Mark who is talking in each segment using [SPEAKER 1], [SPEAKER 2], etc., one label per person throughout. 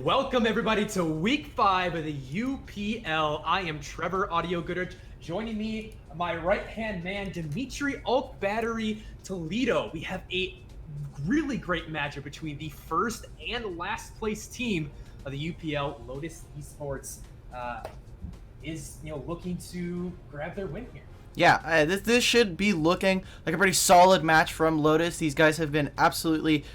[SPEAKER 1] Welcome everybody to week 5 of the UPL. I am Trevor Audio Goodrich. Joining me, my right-hand man, Dimitri Ulk Battery Toledo. We have a really great matchup between the first and last place team of the UPL. Lotus Esports is looking to grab their win here.
[SPEAKER 2] Yeah, this should be looking like a pretty solid match from Lotus. These guys have been absolutely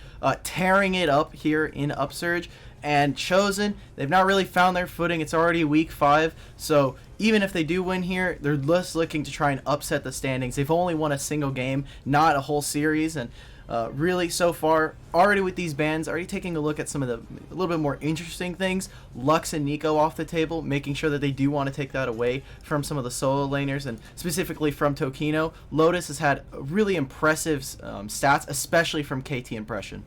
[SPEAKER 2] tearing it up here in Upsurge. And Chosen, they've not really found their footing. It's already week 5, so even if they do win here, they're just looking to try and upset the standings. They've only won a single game, not a whole series, and really so far, already with these bans, already taking a look at some of the a little bit more interesting things. Lux and Nico off the table, making sure that they do want to take that away from some of the solo laners, and specifically from Tokino. Lotus has had really impressive stats, especially from KT Impression.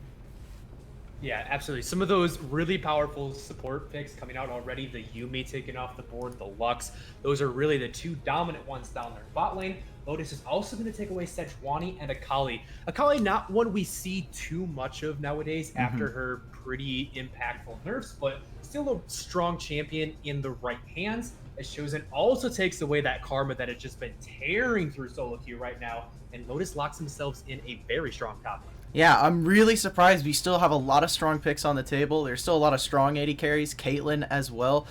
[SPEAKER 1] Yeah, absolutely. Some of those really powerful support picks coming out already. The Yuumi taking off the board, the Lux. Those are really the two dominant ones down their bot lane. Lotus is also going to take away Sejuani and Akali. Akali, not one we see too much of nowadays after her pretty impactful nerfs, but still a strong champion in the right hands. As Chosen also takes away that karma that has just been tearing through solo queue right now, and Lotus locks themselves in a very strong top lane.
[SPEAKER 2] Yeah, I'm really surprised. We still have a lot of strong picks on the table. There's still a lot of strong AD carries. Caitlyn as well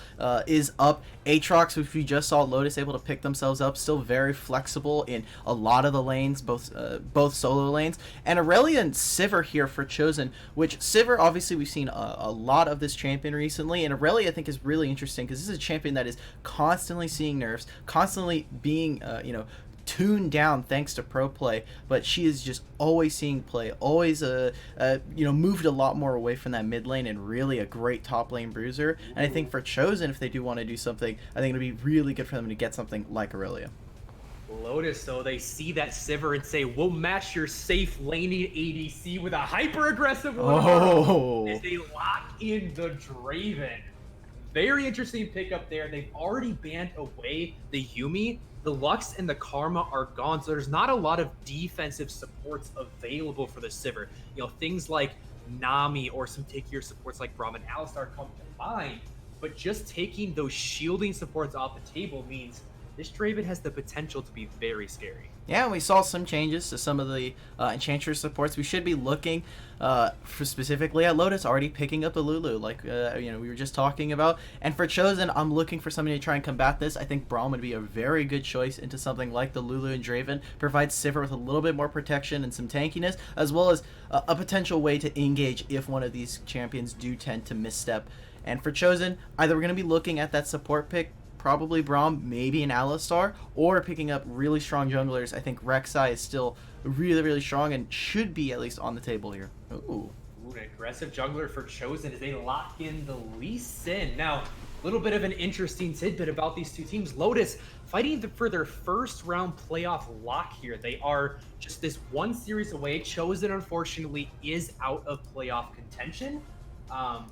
[SPEAKER 2] is up. Aatrox, which we just saw Lotus able to pick themselves up, still very flexible in a lot of the lanes, both solo lanes. And Aurelia and Sivir here for Chosen, which Sivir, obviously, we've seen a lot of this champion recently. And Aurelia, I think, is really interesting because this is a champion that is constantly seeing nerfs, constantly being, tuned down thanks to pro play, but she is just always seeing play, always moved a lot more away from that mid lane, and really a great top lane bruiser. And I think for Chosen, if they do want to do something, I think it'd be really good for them to get something like Aurelia.
[SPEAKER 1] Lotus, though, they see that Sivir and say, we'll match your safe laning ADC with a hyper-aggressive one as they lock in the Draven. Very interesting pickup there. They've already banned away the Yuumi. The Lux and the Karma are gone, so there's not a lot of defensive supports available for the Sivir. Things like Nami or some tankier supports like Braum and Alistar come to mind, but just taking those shielding supports off the table means this Draven has the potential to be very scary.
[SPEAKER 2] Yeah, we saw some changes to some of the Enchantress supports. We should be looking for specifically at Lotus already picking up the Lulu, like we were just talking about. And for Chosen, I'm looking for somebody to try and combat this. I think Braum would be a very good choice into something like the Lulu and Draven. Provides Sivir with a little bit more protection and some tankiness, as well as a potential way to engage if one of these champions do tend to misstep. And for Chosen, either we're going to be looking at that support pick, probably Braum, maybe an Alistar, or picking up really strong junglers. I think Rek'Sai is still really, really strong and should be at least on the table here. Ooh,
[SPEAKER 1] an aggressive jungler for Chosen as they lock in the Lee Sin. Now, a little bit of an interesting tidbit about these two teams. Lotus fighting for their first round playoff lock here. They are just this one series away. Chosen, unfortunately, is out of playoff contention.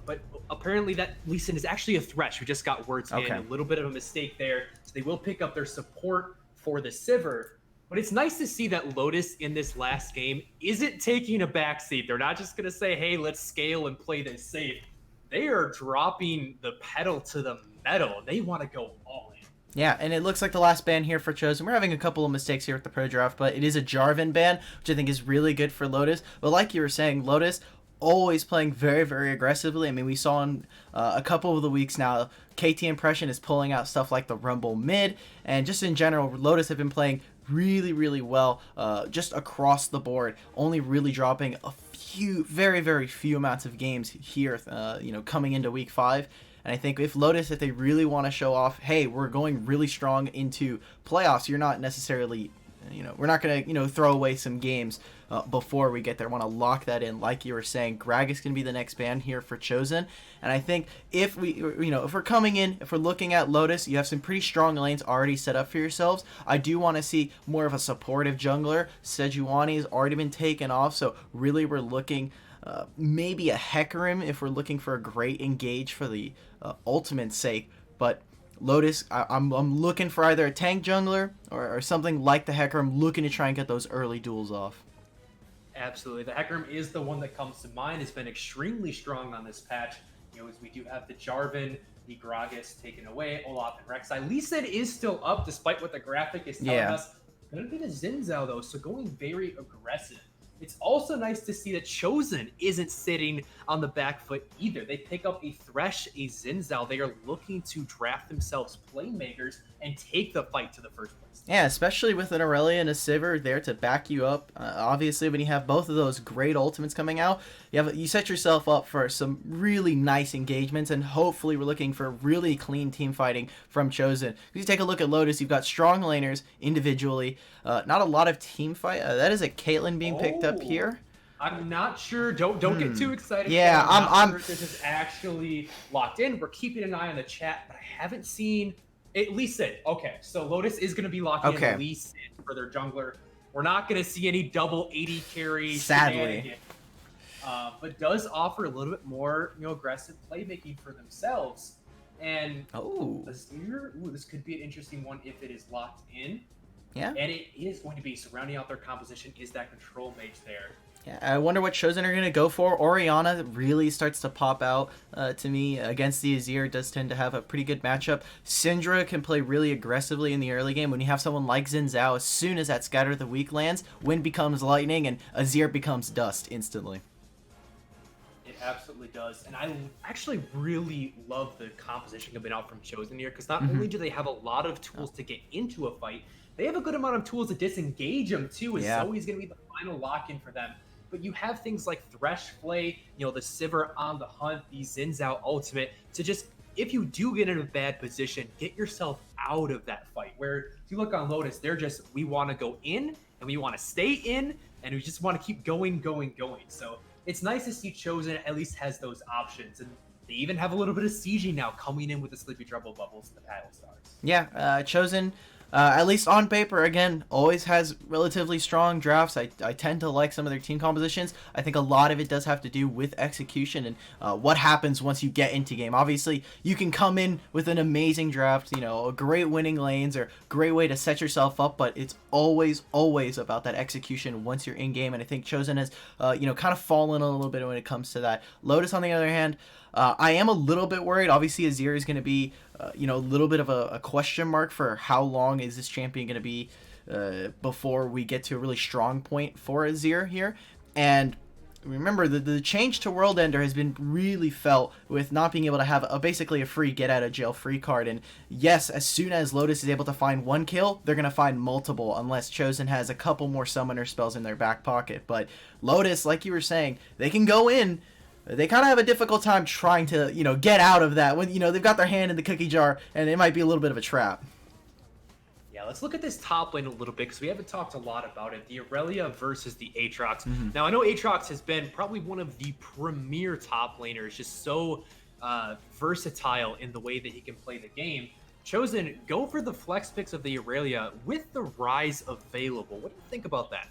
[SPEAKER 1] But apparently that Lee Sin is actually a threat. We just got words in. A little bit of a mistake there. So they will pick up their support for the Sivir. But it's nice to see that Lotus in this last game isn't taking a backseat. They're not just going to say, hey, let's scale and play this safe. They are dropping the pedal to the metal. They want to go all in.
[SPEAKER 2] Yeah, and it looks like the last ban here for Chosen. We're having a couple of mistakes here with the pro draft, but it is a Jarvan ban, which I think is really good for Lotus. But like you were saying, Lotus always playing very, very aggressively. I mean, we saw in a couple of the weeks now, KT Impression is pulling out stuff like the Rumble mid, and just in general, Lotus have been playing really, really well just across the board, only really dropping a few, very, very few amounts of games here, coming into week 5. And I think if Lotus, if they really want to show off, hey, we're going really strong into playoffs, you're not necessarily, we're not going to, throw away some games before we get there. Want to lock that in, like you were saying. Gragas can be the next ban here for Chosen, and I think if if we're coming in, if we're looking at Lotus, you have some pretty strong lanes already set up for yourselves. I do want to see more of a supportive jungler. Sejuani has already been taken off, so really we're looking maybe a Hecarim if we're looking for a great engage for the ultimate sake, but Lotus, I'm looking for either a tank jungler or something like the Hecarim, looking to try and get those early duels off.
[SPEAKER 1] Absolutely. The Hecarim is the one that comes to mind. It's been extremely strong on this patch. As we do have the Jarvan, the Gragas taken away, Olaf and Rek'Sai. Lee Sin is still up despite what the graphic is telling us. Gonna be the Xin Zhao though, so going very aggressive. It's also nice to see that Chosen isn't sitting on the back foot either. They pick up a Thresh, a Xin Zhao. They are looking to draft themselves playmakers and take the fight to the first place.
[SPEAKER 2] Yeah, especially with an Aurelia and a Sivir there to back you up. Obviously, when you have both of those great ultimates coming out, you set yourself up for some really nice engagements, and hopefully we're looking for really clean team fighting from Chosen. If you take a look at Lotus, you've got strong laners individually, not a lot of team fight. That is a Caitlyn being picked up here.
[SPEAKER 1] I'm not sure. Don't get too excited.
[SPEAKER 2] Yeah, I'm
[SPEAKER 1] sure if this is actually locked in. We're keeping an eye on the chat, but I haven't seen it. Lee Sin. Okay, so Lotus is going to be locking in Lee Sin for their jungler. We're not going to see any double 80 carry.
[SPEAKER 2] Sadly.
[SPEAKER 1] But does offer a little bit more, aggressive playmaking for themselves. And Azir, this could be an interesting one if it is locked in.
[SPEAKER 2] Yeah.
[SPEAKER 1] And it is going to be surrounding out their composition is that control mage there.
[SPEAKER 2] Yeah, I wonder what Chosen are going to go for. Orianna really starts to pop out to me against the Azir. It does tend to have a pretty good matchup. Syndra can play really aggressively in the early game. When you have someone like Xin Zhao, as soon as that Scatter the Weak lands, Wind becomes Lightning and Azir becomes Dust instantly.
[SPEAKER 1] It absolutely does. And I actually really love the composition coming out from Chosen here, because not only do they have a lot of tools to get into a fight, they have a good amount of tools to disengage them too. It's always going to be the final lock-in for them. But you have things like Thresh Flay, the Sivir on the hunt, the Xin Zhao ultimate, to just, if you do get in a bad position, get yourself out of that fight. Where if you look on Lotus, they're just, we want to go in, and we want to stay in, and we just want to keep going. So it's nice to see Chosen at least has those options. And they even have a little bit of sieging now coming in with the Sleepy Trouble bubbles and the Paddle Stars.
[SPEAKER 2] Yeah, Chosen, at least on paper, again, always has relatively strong drafts. I tend to like some of their team compositions. I think a lot of it does have to do with execution and what happens once you get into game. Obviously, you can come in with an amazing draft, a great winning lanes or great way to set yourself up, but it's always about that execution once you're in game. And I think Chosen has, kind of fallen a little bit when it comes to that. Lotus, on the other hand, I am a little bit worried. Obviously, Azir is going to be, a little bit of a question mark for how long is this champion going to be before we get to a really strong point for Azir here. And remember, the change to World Ender has been really felt with not being able to have basically a free get-out-of-jail-free card. And yes, as soon as Lotus is able to find one kill, they're going to find multiple unless Chosen has a couple more summoner spells in their back pocket. But Lotus, like you were saying, they can go in. They kind of have a difficult time trying to, get out of that when, they've got their hand in the cookie jar, and it might be a little bit of a trap.
[SPEAKER 1] Yeah, let's look at this top lane a little bit, because we haven't talked a lot about it. The Aurelia versus the Aatrox. Now, I know Aatrox has been probably one of the premier top laners, just so versatile in the way that he can play the game. Chosen, go for the flex picks of the Aurelia with the Rise available. What do you think about that?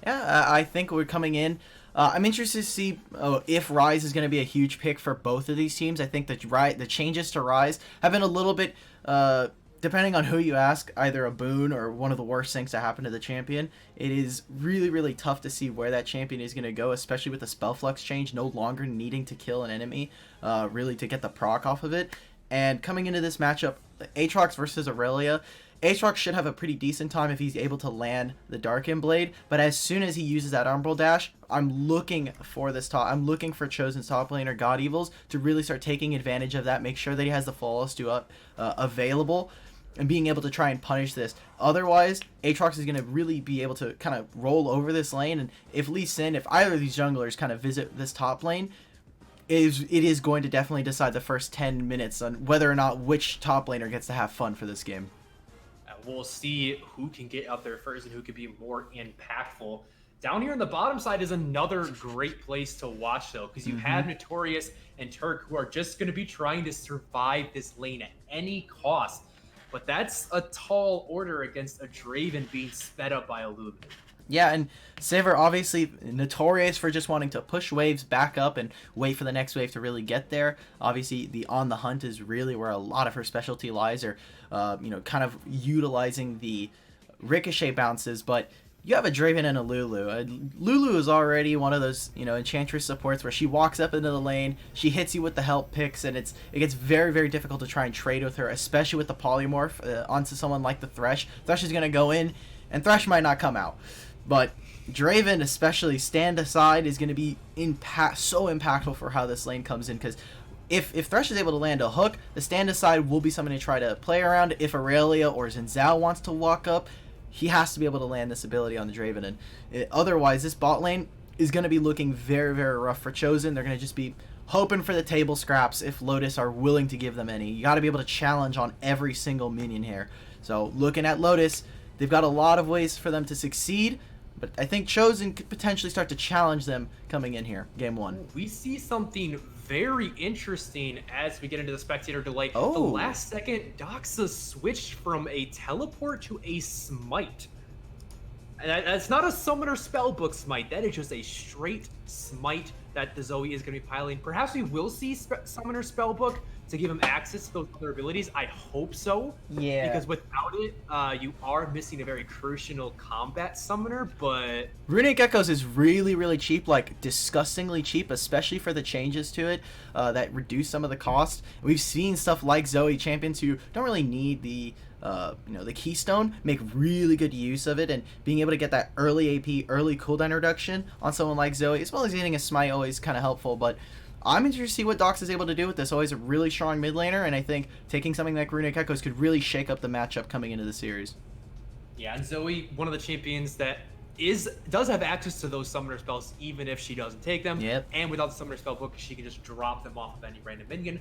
[SPEAKER 2] Yeah, I think we're coming in. I'm interested to see if Rise is going to be a huge pick for both of these teams. I think the changes to Rise have been a little bit, depending on who you ask, either a boon or one of the worst things to happen to the champion. It is really, really tough to see where that champion is going to go, especially with the spell flux change, no longer needing to kill an enemy, really to get the proc off of it. And coming into this matchup, Aatrox versus Aurelia, Aatrox should have a pretty decent time if he's able to land the Darkin Blade, but as soon as he uses that Umbral Dash, I'm looking for Chosen's top laner, God Evils, to really start taking advantage of that, make sure that he has the Flawless Do available, and being able to try and punish this. Otherwise, Aatrox is going to really be able to kind of roll over this lane, and if either of these junglers kind of visit this top lane, it is going to definitely decide the first 10 minutes on whether or not which top laner gets to have fun for this game.
[SPEAKER 1] We'll see who can get up there first and who can be more impactful. Down here on the bottom side is another great place to watch, though, because you have Notorious and Turk who are just going to be trying to survive this lane at any cost. But that's a tall order against a Draven being sped up by a Lulu.
[SPEAKER 2] Yeah, and Sivir obviously notorious for just wanting to push waves back up and wait for the next wave to really get there. Obviously, the on the hunt is really where a lot of her specialty lies, or kind of utilizing the ricochet bounces. But you have a Draven and a Lulu. Lulu is already one of those, Enchantress supports where she walks up into the lane, she hits you with the help picks, and it gets very, very difficult to try and trade with her, especially with the polymorph onto someone like the Thresh. Thresh is going to go in, and Thresh might not come out. But Draven, especially stand aside, is going to be so impactful for how this lane comes in, because if Thresh is able to land a hook, the stand aside will be something to try to play around. If Aurelia or Xin Zhao wants to walk up, he has to be able to land this ability on the Draven. And otherwise, this bot lane is going to be looking very, very rough for Chosen. They're going to just be hoping for the table scraps if Lotus are willing to give them any. You got to be able to challenge on every single minion here. So looking at Lotus, they've got a lot of ways for them to succeed, but I think Chosen could potentially start to challenge them coming in here, game one.
[SPEAKER 1] We see something very interesting as we get into the spectator delay.
[SPEAKER 2] Oh.
[SPEAKER 1] The last second, Doxa switched from a teleport to a smite. And that's not a summoner spellbook smite. That is just a straight smite that the Zoe is going to be piloting. Perhaps we will see summoner spellbook to give him access to those other abilities. I hope so.
[SPEAKER 2] Yeah.
[SPEAKER 1] Because without it, you are missing a very crucial combat summoner, but...
[SPEAKER 2] Runic Echoes is really, really cheap, like disgustingly cheap, especially for the changes to it that reduce some of the cost. We've seen stuff like Zoe champions who don't really need the keystone make really good use of it, and being able to get that early AP, early cooldown reduction on someone like Zoe, as well as getting a smite, always kind of helpful. But I'm interested to see what Dox is able to do with this. Always a really strong mid laner, and I think taking something like Runic Echoes could really shake up the matchup coming into the series.
[SPEAKER 1] Yeah, and Zoe, one of the champions that does have access to those summoner spells, even if she doesn't take them.
[SPEAKER 2] Yep.
[SPEAKER 1] And without the summoner spell book, she can just drop them off of any random minion,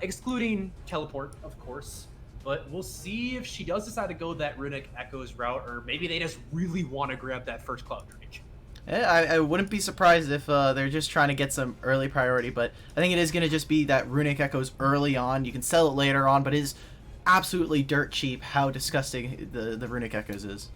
[SPEAKER 1] excluding teleport, of course. But we'll see if she does decide to go that Runic Echoes route, or maybe they just really want to grab that first Cloud Drake.
[SPEAKER 2] I wouldn't be surprised if they're just trying to get some early priority, but I think it is going to just be that Runic Echoes early on. You can sell it later on, but it is absolutely dirt cheap how disgusting the Runic Echoes is.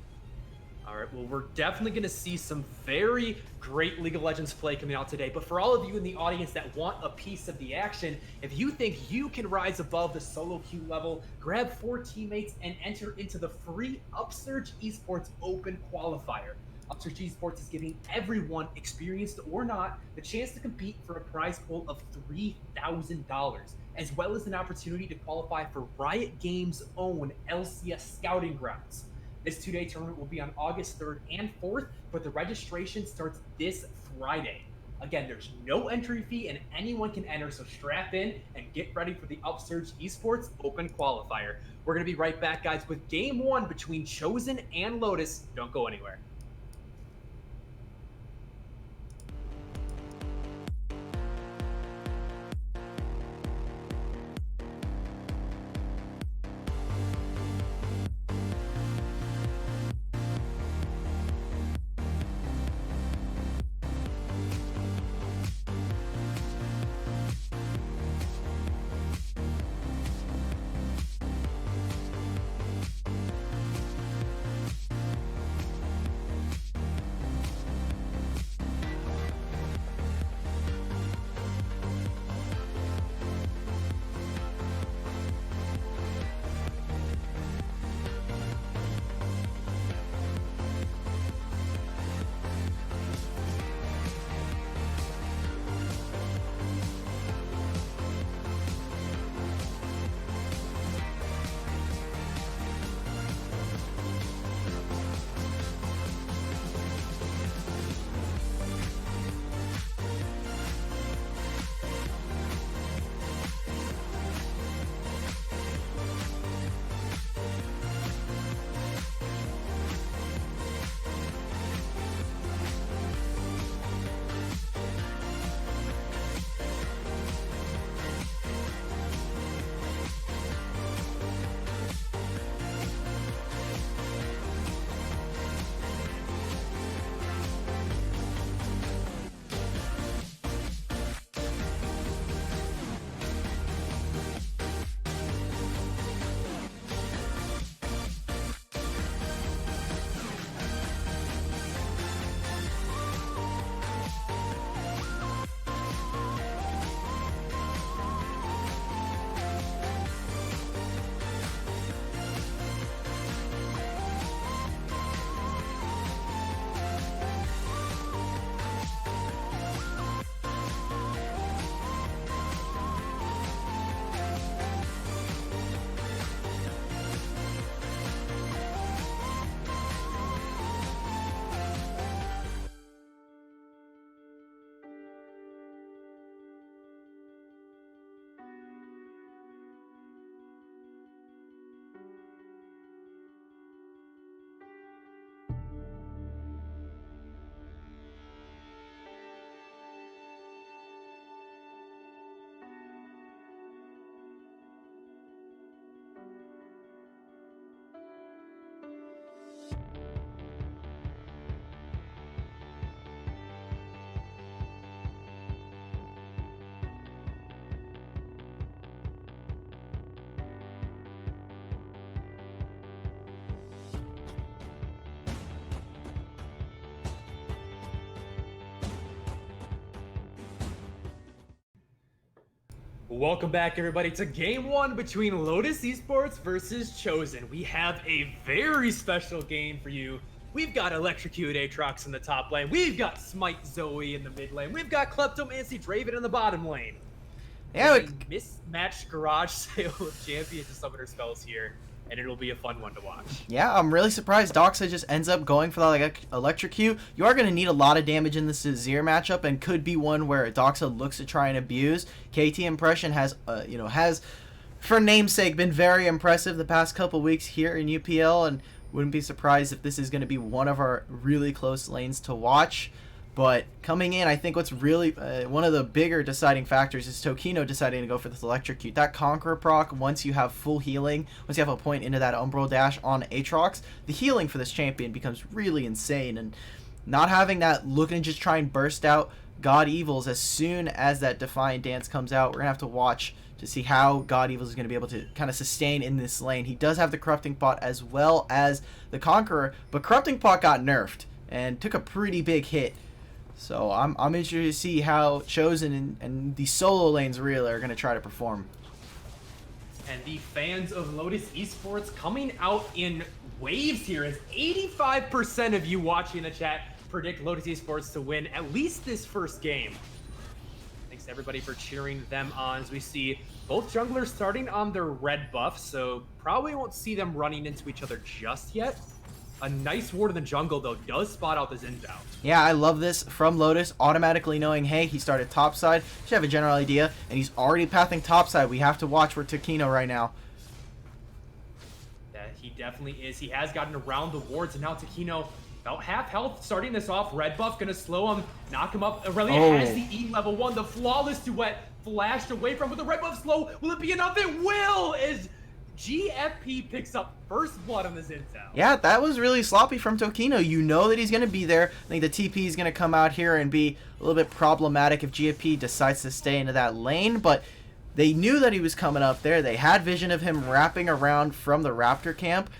[SPEAKER 1] All right, well, we're definitely going to see some very great League of Legends play coming out today. But for all of you in the audience that want a piece of the action, if you think you can rise above the solo queue level, grab 4 teammates and enter into the free Upsurge Esports Open Qualifier. Upsurge Esports is giving everyone, experienced or not, the chance to compete for a prize pool of $3,000, as well as an opportunity to qualify for Riot Games' own LCS Scouting Grounds. This 2-day tournament will be on August 3rd and 4th, but the registration starts this Friday. Again, there's no entry fee and anyone can enter, so strap in and get ready for the Upsurge Esports Open Qualifier. We're going to be right back, guys, with Game 1 between Chosen and Lotus. Don't go anywhere. Welcome back, everybody, to Game 1 between Lotus Esports versus Chosen. We have a very special game for you. We've got Electrocute Aatrox in the top lane. We've got Smite Zoe in the mid lane. We've got Kleptomancy Draven in the bottom lane.
[SPEAKER 2] Yeah,
[SPEAKER 1] Mismatched garage sale of champions and summoner spells here, and it'll be a fun one to watch.
[SPEAKER 2] yeah, I'm really surprised Doxa just ends up going for that like Electrocute. You are going to need a lot of damage in this Azir matchup, and could be one where Doxa looks to try and abuse. KT Impression has, has for namesake been very impressive the past couple weeks here in UPL, and wouldn't be surprised if this is going to be one of our really close lanes to watch. But coming in, I think what's really one of the bigger deciding factors is Tokino deciding to go for this Electrocute. That Conqueror proc, once you have full healing, once you have a point into that Umbral Dash on Aatrox, the healing for this champion becomes really insane. And not having that, looking to just try and burst out God Evils as soon as that Defiant Dance comes out, we're going to have to watch to see how God Evils is going to be able to kind of sustain in this lane. He does have the Corrupting Pot as well as the Conqueror, but Corrupting Pot got nerfed and took a pretty big hit. So I'm interested to see how Chosen and the solo lanes really are going to try to perform.
[SPEAKER 1] And the fans of Lotus Esports coming out in waves here, as 85% of you watching the chat predict Lotus Esports to win at least this first game. Thanks to everybody for cheering them on, as we see both junglers starting on their red buff, so probably won't see them running into each other just yet. A nice ward in the jungle, though, does spot out the Zin's out.
[SPEAKER 2] Yeah, I love this from Lotus, automatically knowing, hey, he started topside. Should have a general idea, and he's already pathing topside. We have to watch for Tokino right now.
[SPEAKER 1] Yeah, he definitely is. He has gotten around the wards, and now Tokino about half health, starting this off. Red buff gonna slow him, knock him up. Aurelia has the E level 1. The flawless duet flashed away from, with the red buff slow. Will it be enough? It will! As GFP picks up first blood on the Zinzao.
[SPEAKER 2] Yeah, that was really sloppy from Tokino. You know that he's going to be there. I think the TP is going to come out here and be a little bit problematic if GFP decides to stay into that lane, but they knew that he was coming up there. They had vision of him wrapping around from the Raptor camp,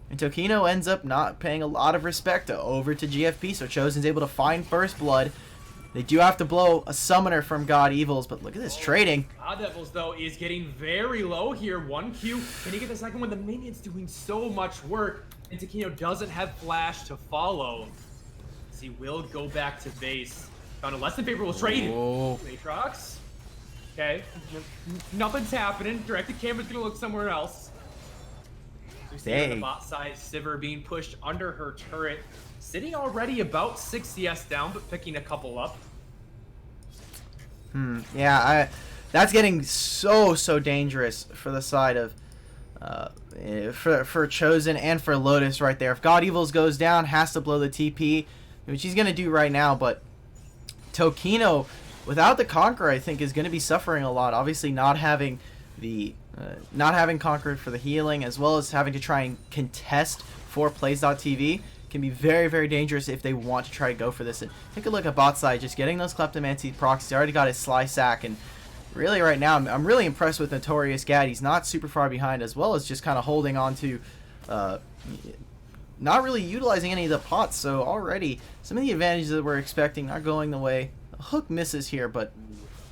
[SPEAKER 2] and Tokino ends up not paying a lot of respect over to GFP, so Chosen's able to find first blood. They do have to blow a summoner from God Evils, but look at this trading.
[SPEAKER 1] God Evils, though, is getting very low here. 1Q. Can he get the second one? The minion's doing so much work, and Tokino doesn't have flash to follow. So he will go back to base. Found a less than favorable trade.
[SPEAKER 2] Whoa.
[SPEAKER 1] Aatrox. Okay. Nothing's happening. Directed camera's gonna look somewhere else. We see her on the bot side, Sivir being pushed under her turret. Sitting already about 6 CS down, but picking a couple up.
[SPEAKER 2] Yeah, that's getting so dangerous for the side of for Chosen and for Lotus right there. If God Evils goes down, has to blow the TP, which he's gonna do right now. But Tokino, without the Conqueror, I think is gonna be suffering a lot. Obviously, not having Conqueror for the healing, as well as having to try and contest for Plays.tv. Can be very dangerous if they want to try to go for this. And take a look at bot side, just getting those Kleptomancy procs. He already got his Sly Sack, and really right now I'm really impressed with Notorious Gad. He's not super far behind, as well as just kind of holding on to not really utilizing any of the pots. So already some of the advantages that we're expecting are going the way. A hook misses here, but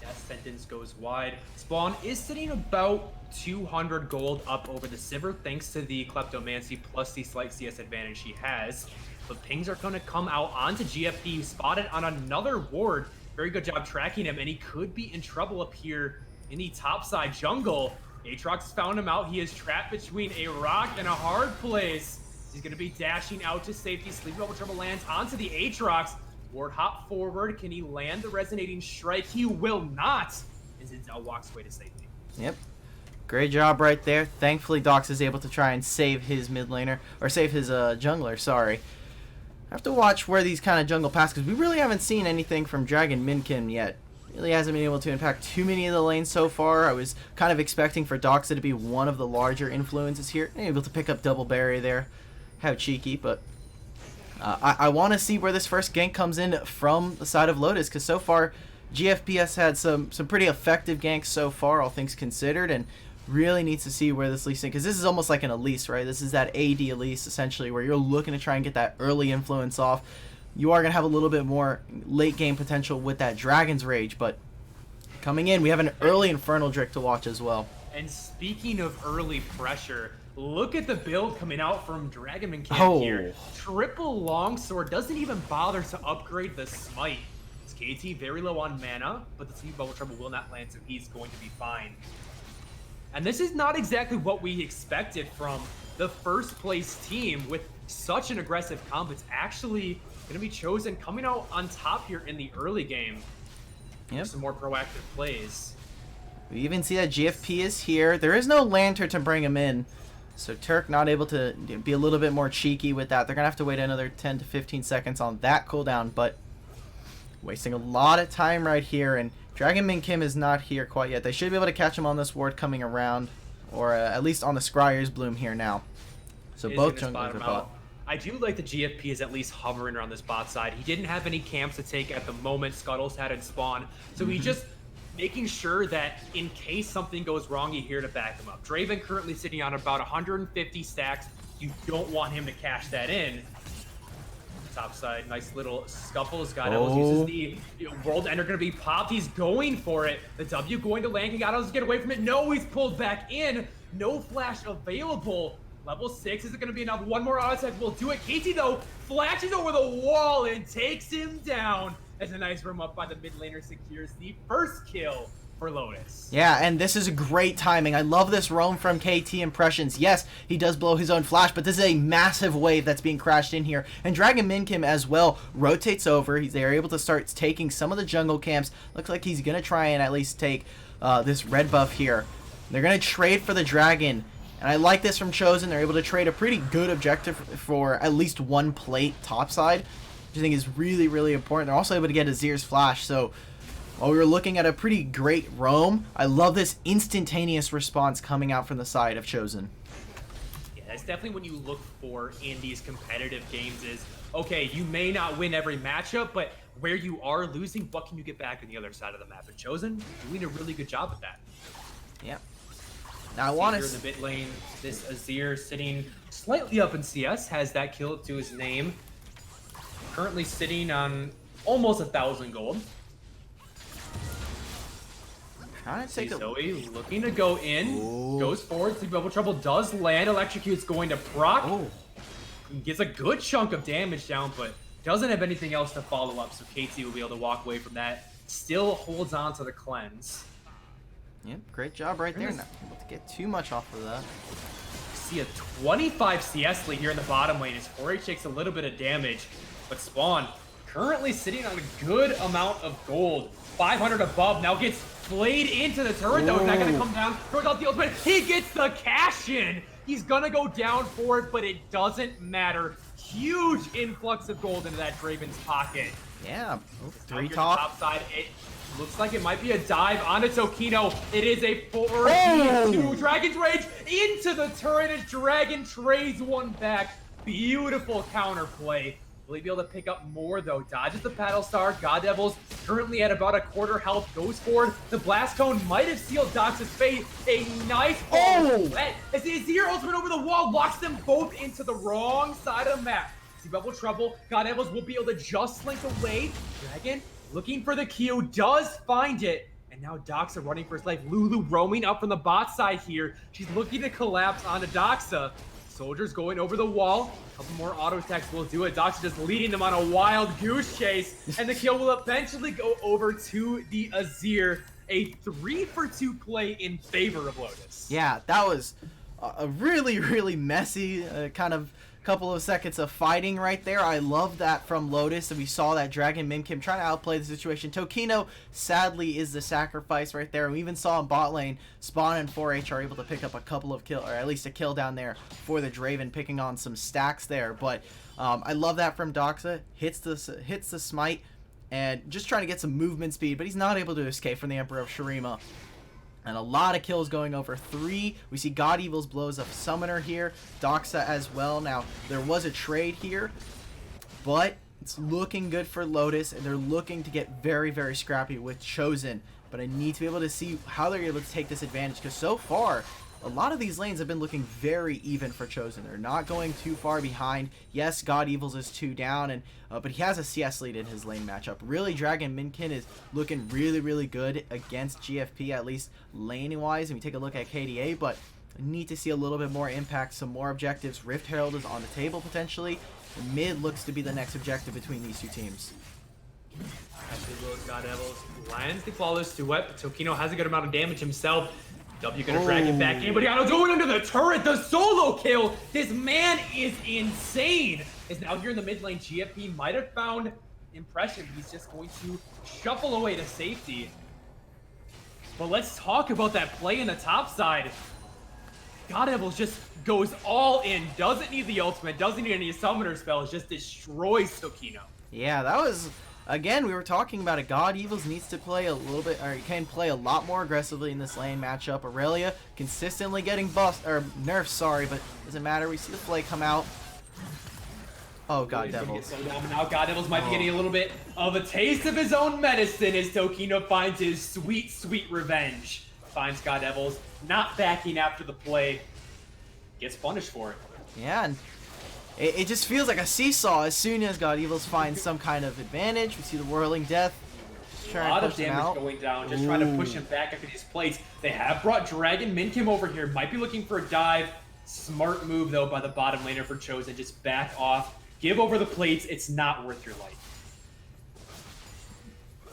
[SPEAKER 1] Death Sentence goes wide. Spawn is sitting about 200 gold up over the Sivir, thanks to the Kleptomancy plus the slight CS advantage he has. But pings are going to come out onto GFP, spotted on another ward. Very good job tracking him, and he could be in trouble up here in the topside jungle. Aatrox found him out. He is trapped between a rock and a hard place. He's going to be dashing out to safety. Sleeping Over Trouble lands onto the Aatrox. Ward hop forward. Can he land the resonating strike? He will not. As Zinzao walks away to safety.
[SPEAKER 2] Yep. Great job right there. Thankfully, Dox is able to try and save his mid laner, or save his jungler, sorry. I have to watch where these kind of jungle pass, because we really haven't seen anything from Dragon Minkin yet. Really hasn't been able to impact too many of the lanes so far. I was kind of expecting for Doxa to be one of the larger influences here. Able to pick up double berry there. How cheeky, but I want to see where this first gank comes in from the side of Lotus, because so far GFPS had some pretty effective ganks so far, all things considered, and really needs to see where this Lee Sin, because this is almost like an Elise, right? This is that AD Elise, essentially, where you're looking to try and get that early influence off. You are going to have a little bit more late game potential with that Dragon's Rage, but coming in. We have an early Infernal Drake to watch as well.
[SPEAKER 1] And speaking of early pressure, look at the build coming out from Dragonman Camp here. Triple Longsword, doesn't even bother to upgrade the Smite. It's KT very low on mana, but the Bubble Trouble will not land, so he's going to be fine. And this is not exactly what we expected from the first place team with such an aggressive comp. It's actually going to be Chosen coming out on top here in the early game.
[SPEAKER 2] Yep.
[SPEAKER 1] Some more proactive plays.
[SPEAKER 2] We even see that GFP is here. There is no Lantern to bring him in. So Turk not able to be a little bit more cheeky with that. They're going to have to wait another 10 to 15 seconds on that cooldown. But wasting a lot of time right here. And Dragonman Kim is not here quite yet. They should be able to catch him on this ward coming around. Or at least on the Scryer's Bloom here now. So both junglers are bot.
[SPEAKER 1] I do like the GFP is at least hovering around this bot side. He didn't have any camps to take at the moment. Scuttles hadn't spawned. So he just making sure that in case something goes wrong, you're here to back him up. Draven currently sitting on about 150 stacks. You don't want him to cash that in. Top side, nice little scuffles. God uses the World Ender going to be popped. He's going for it. The W going to land. God get away from it. No, he's pulled back in. No flash available. Level 6, is it going to be enough? One more auto attack will do it. KT, though, flashes over the wall and takes him down. As a nice roam up by the mid laner secures the first kill for Lotus.
[SPEAKER 2] Yeah, and this is a great timing. I love this roam from KT Impressions. Yes, he does blow his own flash, but this is a massive wave that's being crashed in here. And Dragon Minkim as well rotates over. They're able to start taking some of the jungle camps. Looks like he's going to try and at least take this red buff here. They're going to trade for the dragon. And I like this from Chosen. They're able to trade a pretty good objective for at least one plate topside, which I think is really, really important. They're also able to get Azir's flash. So while we were looking at a pretty great roam, I love this instantaneous response coming out from the side of Chosen.
[SPEAKER 1] Yeah, that's definitely what you look for in these competitive games is, okay, you may not win every matchup, but where you are losing, what can you get back on the other side of the map? And Chosen doing a really good job with that.
[SPEAKER 2] Yeah. Now I want to
[SPEAKER 1] in the mid lane, this Azir sitting slightly up in CS has that kill to his name. Currently sitting on almost 1,000 gold.
[SPEAKER 2] Trying to take
[SPEAKER 1] Zoe looking to go in, goes forward. See Bubble Trouble does land. Electrocute's going to proc. Gets a good chunk of damage down, but doesn't have anything else to follow up. So KT will be able to walk away from that. Still holds on to the cleanse.
[SPEAKER 2] Yep, great job right there. Not able to get too much off of that.
[SPEAKER 1] See a 25 CS lead here in the bottom lane as 4H takes a little bit of damage. But Spawn currently sitting on a good amount of gold. 500 above, now gets flayed into the turret though. He's not gonna come down, throws out the ultimate. He gets the cash in. He's gonna go down for it, but it doesn't matter. Huge influx of gold into that Draven's pocket.
[SPEAKER 2] Yeah,
[SPEAKER 1] three top side. It looks like it might be a dive onto Tokino. It is a 4v2. Dragon's Rage into the turret as Dragon trays one back. Beautiful counterplay. Will he be able to pick up more though? Dodges the Paddle Star. God Devils currently at about a quarter health. Goes forward. The Blast Cone might have sealed Dox's fate. A nice as the Azir ultimate over the wall locks them both into the wrong side of the map. See Bubble Trouble. God Devils will be able to just slink away. Dragon looking for the Q, does find it. And now Doxa running for his life. Lulu roaming up from the bot side here. She's looking to collapse onto Doxa. Soldiers going over the wall. A couple more auto attacks will do it. Doxa just leading them on a wild goose chase. And the kill will eventually go over to the Azir. A 3-for-2 play in favor of Lotus.
[SPEAKER 2] Yeah, that was a really, really messy kind of couple of seconds of fighting right there. I love that from Lotus, and we saw that Dragon Minkim trying to outplay the situation. Tokino sadly is the sacrifice right there. We even saw in bot lane Spawn and 4H are able to pick up a couple of kill, or at least a kill down there for the Draven, picking on some stacks there. But I love that from Doxa. Hits the smite and just trying to get some movement speed, but he's not able to escape from the Emperor of Shurima. And a lot of kills going over 3. We see God Evil's blows up Summoner here. Doxa as well. Now, there was a trade here, but it's looking good for Lotus, and they're looking to get very, very scrappy with Chosen. But I need to be able to see how they're able to take this advantage, because so far, a lot of these lanes have been looking very even for Chosen. They're not going too far behind. Yes, God Evils is 2 down, and but he has a CS lead in his lane matchup. Really, Dragon Minkin is looking really good against GFP, at least laning-wise. And we take a look at KDA, but need to see a little bit more impact, some more objectives. Rift Herald is on the table potentially. Mid looks to be the next objective between these two teams.
[SPEAKER 1] God Evils lands the flawless duet. Tokino has a good amount of damage himself. W gonna drag it back in, but Yano going under the turret, the solo kill. This man is insane. Is now here in the mid lane. GFP might have found impression. He's just going to shuffle away to safety. But let's talk about that play in the top side. God Evils just goes all in, doesn't need the ultimate, doesn't need any summoner spells, just destroys Tokino.
[SPEAKER 2] Yeah, that was, again, we were talking about it. God Evils needs to play a little bit, or he can play a lot more aggressively in this lane matchup. Aurelia consistently getting nerfed, sorry, but doesn't matter. We see the play come out. Oh, God Devils.
[SPEAKER 1] Now God Devils might be getting a little bit of a taste of his own medicine as Tokino finds his sweet revenge. Finds God Devils, not backing after the play, gets punished for it.
[SPEAKER 2] Yeah, and it just feels like a seesaw as soon as God Evils finds some kind of advantage. We see the Whirling Death.
[SPEAKER 1] A lot of damage going down, just trying to push him back after these plates. They have brought Dragon Minkim over here, might be looking for a dive. Smart move though by the bottom laner for Chosen, just back off. Give over the plates, it's not worth your life.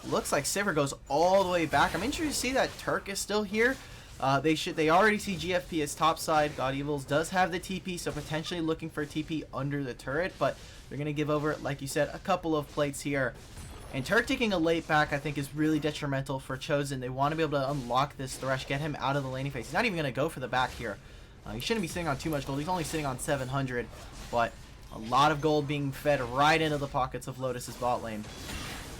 [SPEAKER 2] Looks like Sivir goes all the way back. I'm interested to see that Turk is still here. They already see GFP as topside. God Evils does have the TP, so potentially looking for a TP under the turret, but they're going to give over, like you said, a couple of plates here. And Turk taking a late back, I think, is really detrimental for Chosen. They want to be able to unlock this Thresh, get him out of the laning phase. He's not even going to go for the back here. He shouldn't be sitting on too much gold. He's only sitting on 700, but a lot of gold being fed right into the pockets of Lotus's bot lane.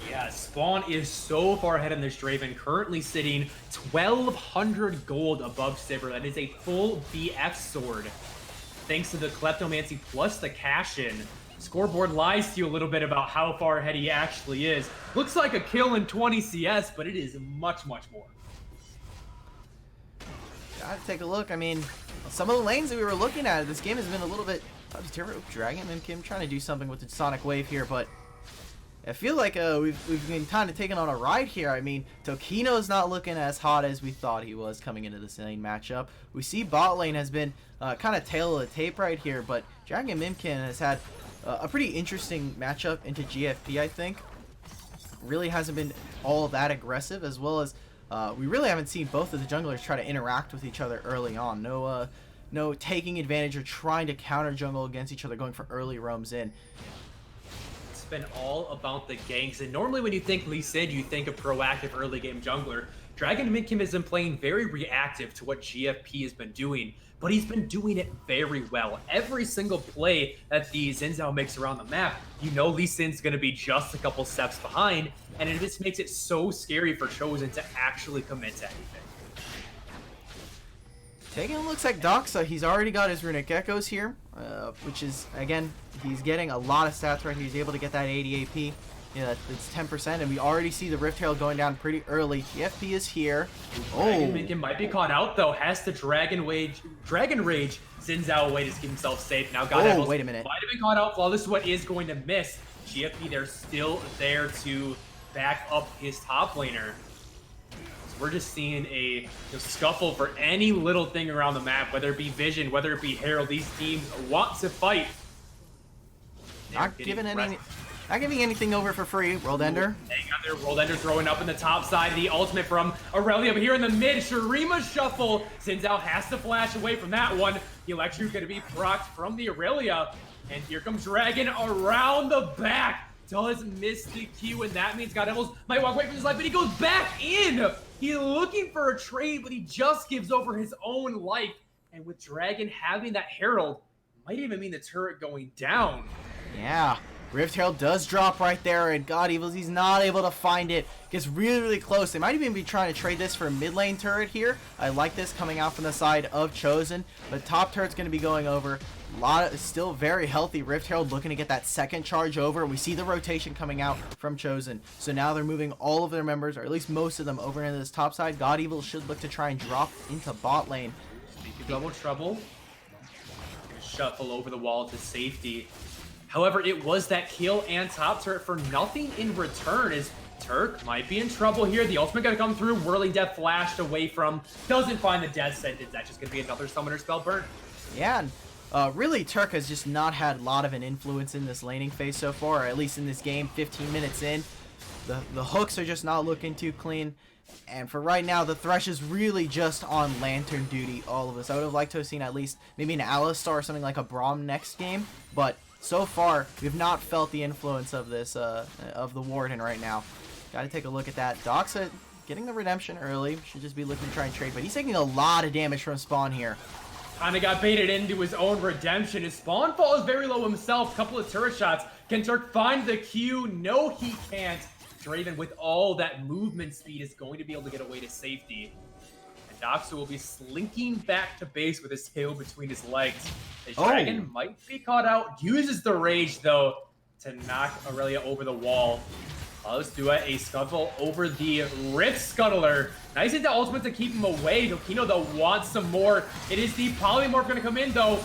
[SPEAKER 1] Yeah, Spawn is so far ahead in this Draven, currently sitting 1,200 gold above Sivir. That is a full BF sword. Thanks to the Kleptomancy plus the cash-in. Scoreboard lies to you a little bit about how far ahead he actually is. Looks like a kill in 20 CS, but it is much more.
[SPEAKER 2] Gotta take a look. I mean, some of the lanes that we were looking at, this game has been a little bit... Dragon Minkim trying to do something with the Sonic Wave here, but I feel like we've been kind of taking on a ride here. I mean, Tokino's not looking as hot as we thought he was coming into this lane matchup. We see bot lane has been kind of tail of the tape right here, but Dragon Minkim has had a pretty interesting matchup into GFP, I think. Really hasn't been all that aggressive, as well as we really haven't seen both of the junglers try to interact with each other early on. No taking advantage or trying to counter jungle against each other, going for early roams in.
[SPEAKER 1] It's been all about the ganks, and normally when you think Lee Sin, you think a proactive early game jungler. Dragon Minkim has been playing very reactive to what GFP has been doing, but he's been doing it very well. Every single play that the Xin Zhao makes around the map, you know Lee Sin's going to be just a couple steps behind, and it just makes it so scary for Chosen to actually commit to anything.
[SPEAKER 2] Taking a look like Doxa, he's already got his Runic Echoes here, which is, again, he's getting a lot of stats right here. He's able to get that 80 AP. Yeah, it's 10%, and we already see the Rift Herald going down pretty early. GFP is here.
[SPEAKER 1] Dragon Minkim might be caught out, though. Has to Dragon Rage Xin Zhao away to keep himself safe. Now, God
[SPEAKER 2] wait a minute.
[SPEAKER 1] Might have been caught out. Flawless is what is going to miss. GFP, they're still there to back up his top laner. We're just seeing a scuffle for any little thing around the map, whether it be Vision, whether it be Herald. These teams want to fight.
[SPEAKER 2] Not giving anything over for free. World Ender.
[SPEAKER 1] Hang on there. World Ender throwing up in the top side. The ultimate from Aurelia. But here in the mid, Shurima shuffle. Xin Zhao has to flash away from that one. The Electro going to be procced from the Aurelia. And here comes Dragon around the back. Does miss the Q, and that means God Devils might walk away from his life, but he goes back in. He's looking for a trade, but he just gives over his own life. And with Dragon having that Herald, might even mean the turret going down.
[SPEAKER 2] Yeah, Rift Herald does drop right there, and God Evils, he's not able to find it. Gets really close. They might even be trying to trade this for a mid lane turret here. I like this coming out from the side of Chosen, but top turret's going to be going over. Still very healthy Rift Herald looking to get that second charge over. We see the rotation coming out from Chosen. So now they're moving all of their members, or at least most of them, over into this top side. God Evil should look to try and drop into bot lane.
[SPEAKER 1] Make double trouble. Gonna shuffle over the wall to safety. However, it was that kill and top turret for nothing in return, as Turk might be in trouble here. The ultimate gonna come through. Whirling Death flashed away from. Doesn't find the death sentence. That's just gonna be another summoner spell burn.
[SPEAKER 2] Yeah, and really Turk has just not had a lot of an influence in this laning phase so far, or at least in this game. 15 minutes in, the hooks are just not looking too clean. And for right now, the Thresh is really just on Lantern duty, all of us. I would have liked to have seen at least maybe an Alistar or something like a Braum next game, but so far, we've not felt the influence of this, of the Warden right now. Gotta take a look at that. Doxa getting the redemption early. Should just be looking to try and trade, but he's taking a lot of damage from Spawn here.
[SPEAKER 1] Kinda got baited into his own redemption. His Spawn fall is very low himself. Couple of turret shots. Can Turk find the Q? No, he can't. Draven, with all that movement speed, is going to be able to get away to safety. And Doxa will be slinking back to base with his tail between his legs. The dragon might be caught out. Uses the rage, though, to knock Aurelia over the wall. Let's do a scuttle over the Rift Scuttler. Nice into ultimate to keep him away. Dokino, though, wants some more. It is the Polymorph going to come in, though.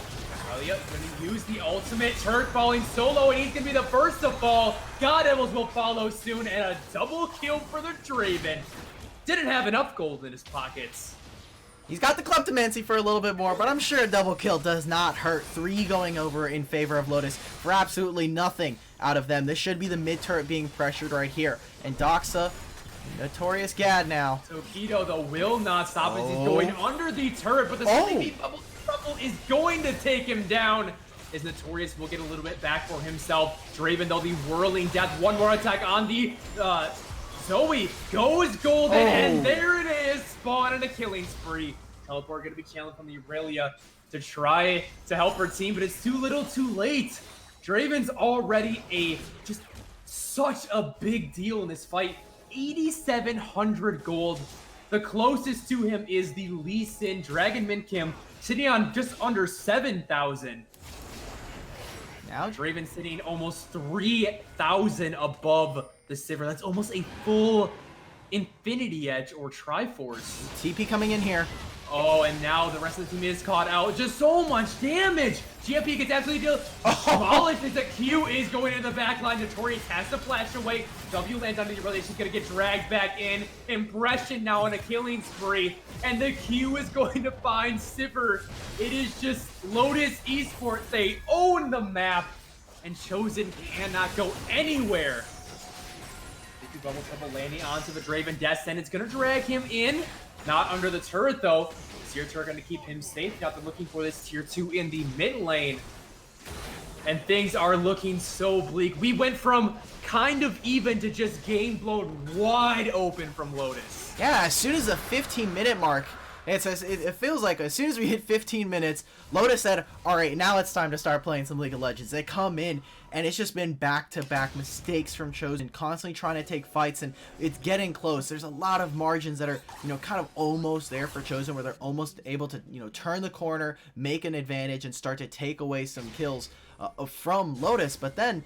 [SPEAKER 1] Aurelia going to use the ultimate. Turk falling solo, and he's going to be the first to fall. God Devils will follow soon, and a double kill for the Draven. Didn't have enough gold in his pockets.
[SPEAKER 2] He's got the Kleptomancy for a little bit more, but I'm sure a double kill does not hurt. 3 going over in favor of Lotus for absolutely nothing out of them. This should be the mid turret being pressured right here. And Doxa, Notorious Gad now.
[SPEAKER 1] Tokido, though, will not stop as he's going under the turret, but the sleepy bubble is going to take him down. As Notorious will get a little bit back for himself. Draven, though, the Whirling Death. One more attack on the Zoe goes golden, and there it is. Spawn and a killing spree. Teleport going to be challenged from the Aurelia to try to help her team, but it's too little too late. Draven's already just such a big deal in this fight. 8,700 gold. The closest to him is the Lee Sin Dragon Min Kim, sitting on just under 7,000. Now Draven sitting almost 3,000 above the Sivir. That's almost a full Infinity Edge or Triforce.
[SPEAKER 2] TP coming in here.
[SPEAKER 1] Oh, and now the rest of the team is caught out. Just so much damage. GFP gets absolutely demolished as the Q is going into the back line. Notorious has to flash away. W lands under the Aurelia. She's going to get dragged back in. Impression now on a killing spree. And the Q is going to find Sivir. It is just Lotus Esports. They own the map. And Chosen cannot go anywhere. Bubble trouble landing onto the Draven Death Sentence. Going to drag him in. Not under the turret, though. Tier 2 are going to keep him safe. Now they're looking for this Tier 2 in the mid lane. And things are looking so bleak. We went from kind of even to just game blown wide open from Lotus.
[SPEAKER 2] Yeah, as soon as the 15-minute mark, it feels like as soon as we hit 15 minutes, Lotus said, all right, now it's time to start playing some League of Legends. They come in, and it's just been back-to-back mistakes from Chosen, constantly trying to take fights, and it's getting close. There's a lot of margins that are, kind of almost there for Chosen, where they're almost able to, turn the corner, make an advantage, and start to take away some kills from Lotus. But then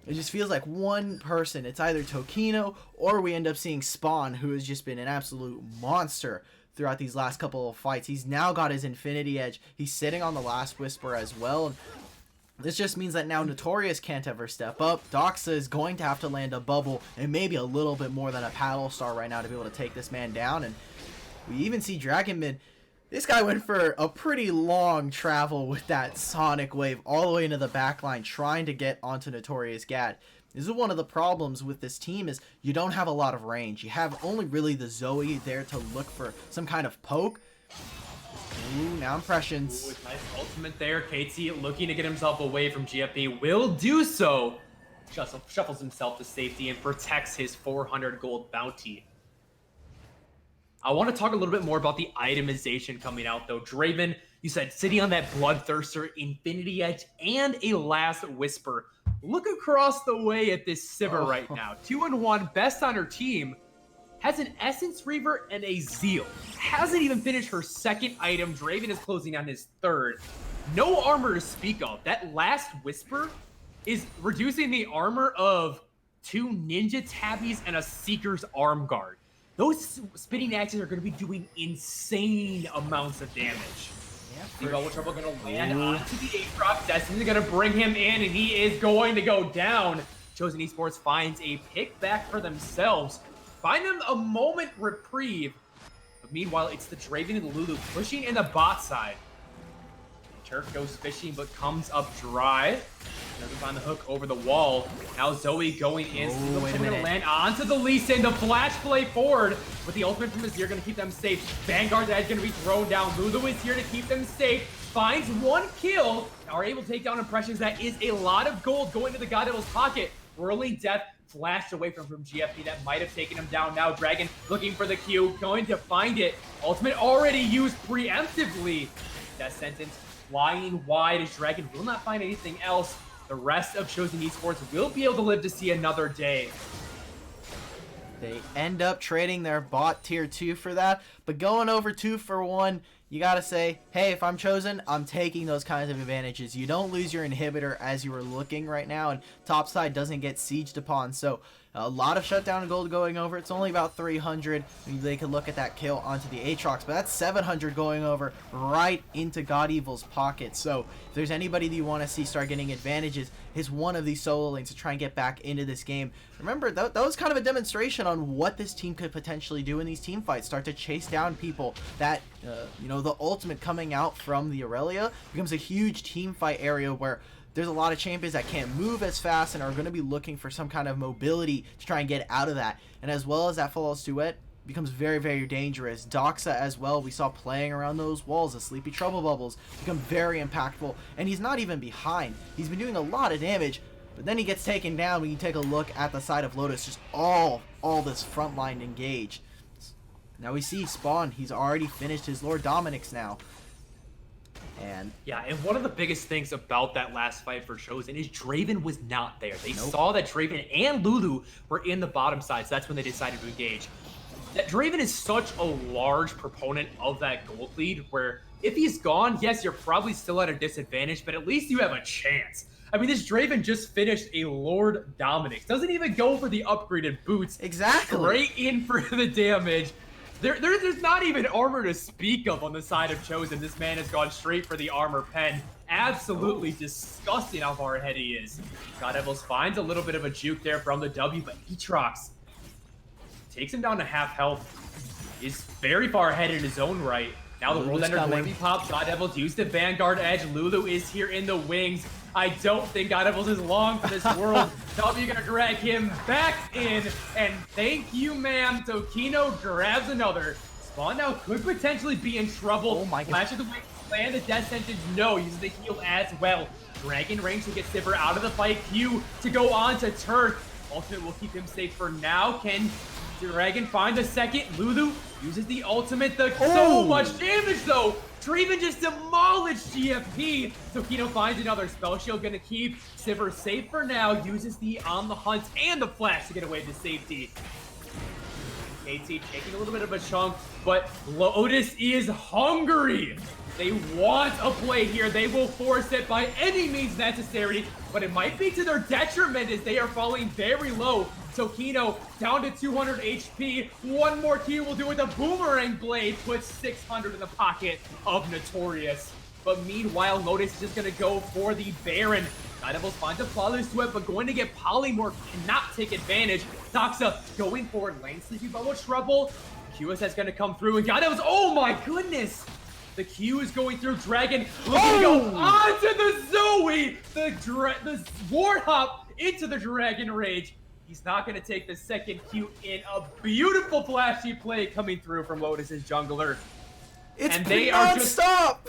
[SPEAKER 2] it just feels like one person, it's either Tokino, or we end up seeing Spawn, who has just been an absolute monster throughout these last couple of fights. He's now got his Infinity Edge. He's sitting on the Last Whisper as well. This just means that now Notorious can't ever step up. Doxa is going to have to land a bubble and maybe a little bit more than a paddle star right now to be able to take this man down. And we even see Dragonman. This guy went for a pretty long travel with that Sonic Wave all the way into the backline trying to get onto Notorious Gad. This is one of the problems with this team is you don't have a lot of range. You have only really the Zoe there to look for some kind of poke. Ooh, now impressions.
[SPEAKER 1] Ooh, nice ultimate there. KT looking to get himself away from GFP. Will do so. Shuffles himself to safety and protects his 400 gold bounty. I want to talk a little bit more about the itemization coming out, though. Draven, you said, sitting on that Bloodthirster, Infinity Edge, and a Last Whisper. Look across the way at this Sivir right now. 2-1, best on her team. Has an Essence Reaver and a Zeal. Hasn't even finished her second item. Draven is closing on his third. No armor to speak of. That Last Whisper is reducing the armor of 2 Ninja Tabbies and a Seeker's Arm Guard. Those spinning axes are going to be doing insane amounts of damage. The Bubble Trouble gonna land onto the Aatrox. Destiny's gonna bring him in, and he is going to go down. Chosen Esports finds a pick back for themselves. Find them a moment reprieve. But meanwhile, it's the Draven and the Lulu pushing in the bot side. Turf goes fishing, but comes up dry. Doesn't find the hook over the wall. Now Zoe going in.
[SPEAKER 2] Oh, wait a minute.
[SPEAKER 1] Gonna land onto the Lee Sin. The flash play forward with the ultimate from Azir gonna keep them safe. Vanguard's edge gonna be thrown down. Lulu is here to keep them safe. Finds one kill. Are able to take down Impressions. That is a lot of gold going to the God Devil's pocket. Whirling Death flashed away from GFP. That might have taken him down. Now Dragon looking for the Q. Going to find it. Ultimate already used preemptively. Death Sentence flying wide as Dragon will not find anything else. The rest of Chosen Esports will be able to live to see another day.
[SPEAKER 2] They end up trading their bot tier 2 for that, but going over 2 for 1, you gotta say, hey, if I'm Chosen, I'm taking those kinds of advantages. You don't lose your inhibitor as you were looking right now, and topside doesn't get sieged upon, so a lot of shutdown gold going over. It's only about 300. They could look at that kill onto the Aatrox, but that's 700 going over right into God Evil's pocket. So if there's anybody that you want to see start getting advantages, it's one of these solo lanes to try and get back into this game. Remember, that was kind of a demonstration on what this team could potentially do in these team fights. Start to chase down people. That, the ultimate coming out from the Aurelia becomes a huge team fight area where there's a lot of champions that can't move as fast and are going to be looking for some kind of mobility to try and get out of that. And as well as that Fallout Duet becomes very, very dangerous. Doxa as well, we saw playing around those walls. The Sleepy Trouble Bubbles become very impactful. And he's not even behind. He's been doing a lot of damage, but then he gets taken down when you take a look at the side of Lotus. Just all this frontline engage. Now we see Spawn. He's already finished his Lord Dominic's now. And
[SPEAKER 1] yeah, and one of the biggest things about that last fight for Chosen is Draven was not there. They saw that Draven and Lulu were in the bottom side, so that's when they decided to engage. That Draven is such a large proponent of that gold lead, where if he's gone, yes, you're probably still at a disadvantage, but at least you have a chance. I mean, this Draven just finished a Lord Dominic's. Doesn't even go for the upgraded boots.
[SPEAKER 2] Exactly.
[SPEAKER 1] Straight in for the damage. There's not even armor to speak of on the side of Chosen. This man has gone straight for the armor pen. Absolutely disgusting how far ahead he is. God Devils finds a little bit of a juke there from the W, but Aatrox takes him down to half health. Is very far ahead in his own right. Now the World Ender going to be popped. God Devils used the Vanguard edge. Lulu is here in the wings. I don't think God Devils is long for this world. W gonna drag him back in, and thank you, ma'am. Tokino grabs another. Spawn now could potentially be in trouble.
[SPEAKER 2] Oh my god.
[SPEAKER 1] Flash of the wing, land the death sentence. No, uses the heal as well. Dragon range to get Sivir out of the fight. Q to go on to Turk. Ultimate will keep him safe for now. Can Dragon find the second? Lulu uses the ultimate. So much damage though. Draven just demolished GFP. Tokino finds another spell shield. Gonna keep Sivir safe for now. Uses the On the Hunt and the Flash to get away to safety. KT taking a little bit of a chunk, but Lotus is hungry. They want a play here. They will force it by any means necessary, but it might be to their detriment as they are falling very low. Tokino down to 200 HP. One more Q will do it. The Boomerang Blade puts 600 in the pocket of Notorious. But meanwhile, Lotus is just going to go for the Baron. God Devils finds a flawless sweat, but going to get Polymorph cannot take advantage. Doxa going forward, lane Sleepy Bubble Trouble. QSS going to come through, and God Devils, oh my goodness! The Q is going through. Dragon looking to go onto the Zoe! The Warhop into the Dragon Rage. He's not going to take the second Q in. A beautiful flashy play coming through from Lotus's jungler.
[SPEAKER 2] And they are non-stop!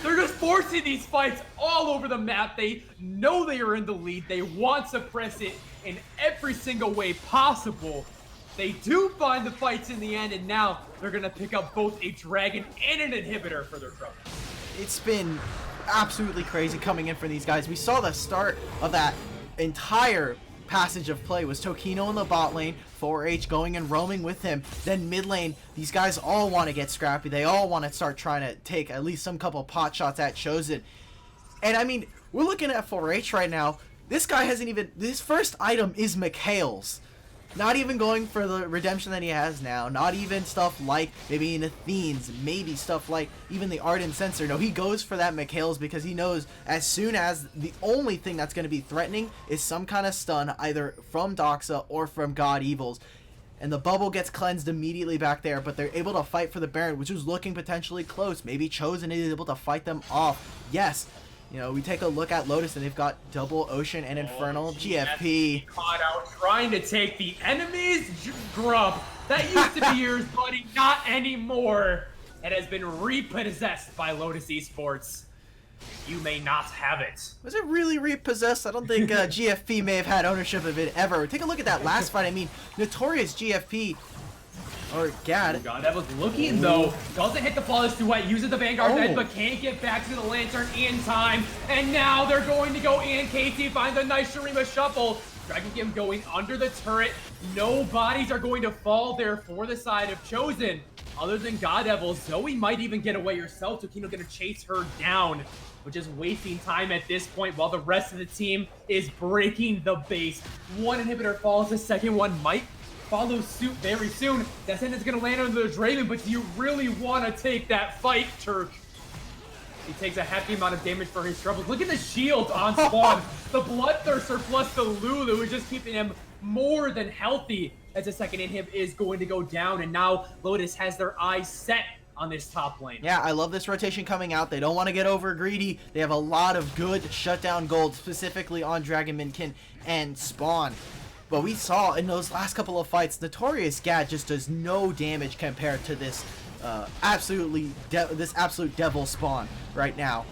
[SPEAKER 1] They're just forcing these fights all over the map. They know they are in the lead. They want to press it in every single way possible. They do find the fights in the end, and now they're going to pick up both a dragon and an inhibitor for their trouble.
[SPEAKER 2] It's been absolutely crazy coming in for these guys. We saw the start of that entire passage of play was Tokino in the bot lane, 4H going and roaming with him. Then mid lane, these guys all want to get scrappy. They all want to start trying to take at least some couple pot shots at Chosen. And I mean, we're looking at 4H right now. This guy hasn't even, his first item is Mikhail's. Not even going for the redemption that he has now. Not even stuff like maybe an Athene's, maybe stuff like even the Ardent Sensor. No, he goes for that Mikhail's because he knows as soon as the only thing that's going to be threatening is some kind of stun, either from Doxa or from God Evils. And the bubble gets cleansed immediately back there, but they're able to fight for the Baron, which was looking potentially close. Maybe Chosen is able to fight them off. Yes. You know, we take a look at Lotus, and they've got double Ocean and Infernal. GFP.
[SPEAKER 1] Caught out trying to take the enemy's grub. That used to be yours, buddy. Not anymore. It has been repossessed by Lotus Esports. You may not have it.
[SPEAKER 2] Was it really repossessed? I don't think GFP may have had ownership of it ever. Take a look at that last fight. I mean, notorious GFP. Or Gad.
[SPEAKER 1] God, that was looking though. Doesn't hit the flawless duet, uses the Vanguard's edge, but can't get back to the Lantern in time. And now they're going to go in. KT finds a nice Shurima shuffle. Dragon Kim going under the turret. No bodies are going to fall there for the side of Chosen. Other than God Devil, Zoe might even get away herself. Tokino gonna chase her down, which is wasting time at this point while the rest of the team is breaking the base. One inhibitor falls, the second one might follow suit very soon. That sentence is going to land on the Draven, but do you really want to take that fight, Turk? He takes a hefty amount of damage for his troubles. Look at the shield on Spawn. The Bloodthirster plus the Lulu is just keeping him more than healthy as the second inhib is going to go down, and now Lotus has their eyes set on this top lane.
[SPEAKER 2] Yeah, I love this rotation coming out. They don't want to get over greedy. They have a lot of good shutdown gold, specifically on Dragon Minkin and Spawn. But we saw in those last couple of fights, Notorious Gad just does no damage compared to this absolute devil Spawn right now.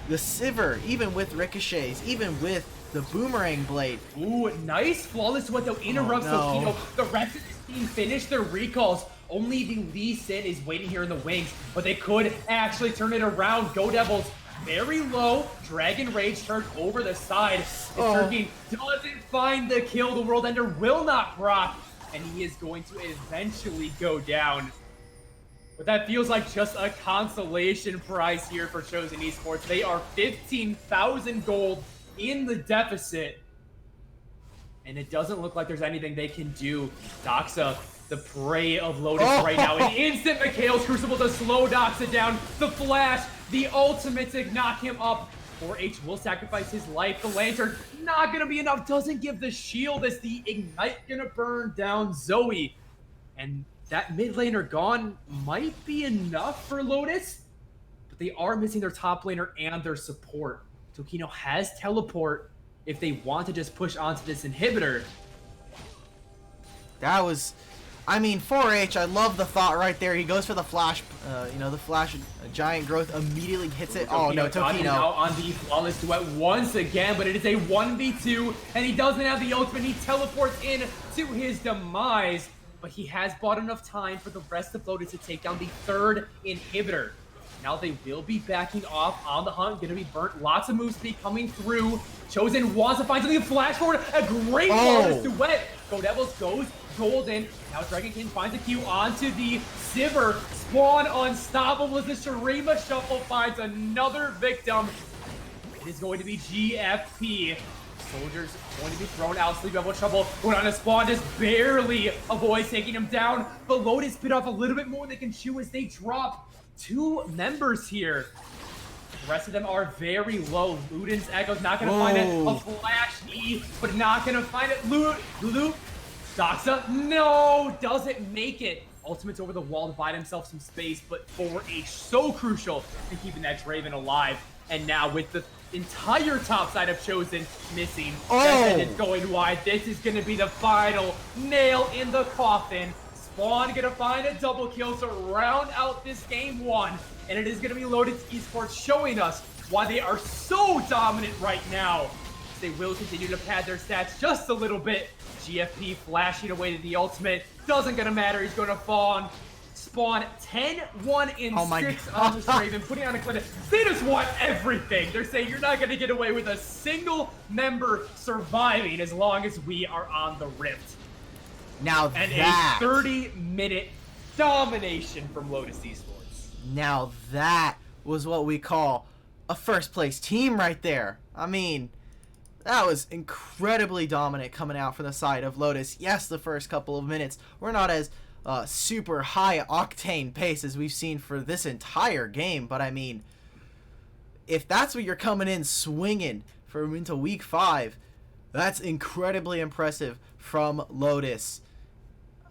[SPEAKER 2] The Sivir, even with ricochets, even with the Boomerang Blade.
[SPEAKER 1] Ooh, nice flawless duet though interrupts Tokino. The rest of this team finished their recalls. Only the Lee Sin is waiting here in the wings, but they could actually turn it around. Go Devils. Very low. Dragon Rage turned over the side. Turkey doesn't find the kill. The World Ender will not proc, and he is going to eventually go down. But that feels like just a consolation prize here for Chosen Esports. They are 15,000 gold in the deficit, and it doesn't look like there's anything they can do. Doxa, the prey of Lotus right now. An instant Mikhail's Crucible to slow Doxa down. The flash, the ultimate to knock him up. 4H will sacrifice his life. The Lantern, not going to be enough. Doesn't give the shield as the Ignite going to burn down Zoe. And that mid laner gone might be enough for Lotus, but they are missing their top laner and their support. Tokino has teleport if they want to just push onto this inhibitor.
[SPEAKER 2] That was... I mean, 4H, I love the thought right there. He goes for the flash, the flash, giant growth, immediately hits it. Oh, no, Tokino.
[SPEAKER 1] Out on the flawless duet once again, but it is a 1v2, and he doesn't have the ultimate. He teleports in to his demise, but he has bought enough time for the rest of Lotus to take down the third inhibitor. Now they will be backing off on the hunt, gonna be burnt. Lots of move speed coming through. Chosen wants to find something, flash forward, a great flawless duet. Go Devils goes golden. Now Dragon King finds a Q onto the Sivir. Spawn unstoppable as the Shurima Shuffle finds another victim. It is going to be GFP. Soldiers going to be thrown out. Sleep Level Trouble going on a Spawn, just barely avoids taking him down. But Lotus bit off a little bit more than they can chew as they drop 2 members here. The rest of them are very low. Luden's Echo's not going to find it. A flash E, but not going to find it. Lulu. Doxa, no, doesn't make it. Ultimate's over the wall to buy himself some space, but 4H so crucial in keeping that Draven alive. And now with the entire top side of Chosen missing, it's going wide. This is going to be the final nail in the coffin. Spawn going to find a double kill to round out this game 1. And it is going to be Lotus Esports showing us why they are so dominant right now. They will continue to pad their stats just a little bit. GFP flashing away to the ultimate. Doesn't gonna matter. He's gonna fall on Spawn 10, 1, and 6 on this Raven, putting on a clinic. They just want everything. They're saying you're not gonna get away with a single member surviving as long as we are on the Rift.
[SPEAKER 2] Now
[SPEAKER 1] and a 30-minute domination from Lotus Esports.
[SPEAKER 2] Now that was what we call a first place team right there. I mean, That was incredibly dominant coming out from the side of Lotus. Yes, the first couple of minutes were not as super high octane pace as we've seen for this entire game, but I mean, if that's what you're coming in swinging from into week 5, that's incredibly impressive from Lotus.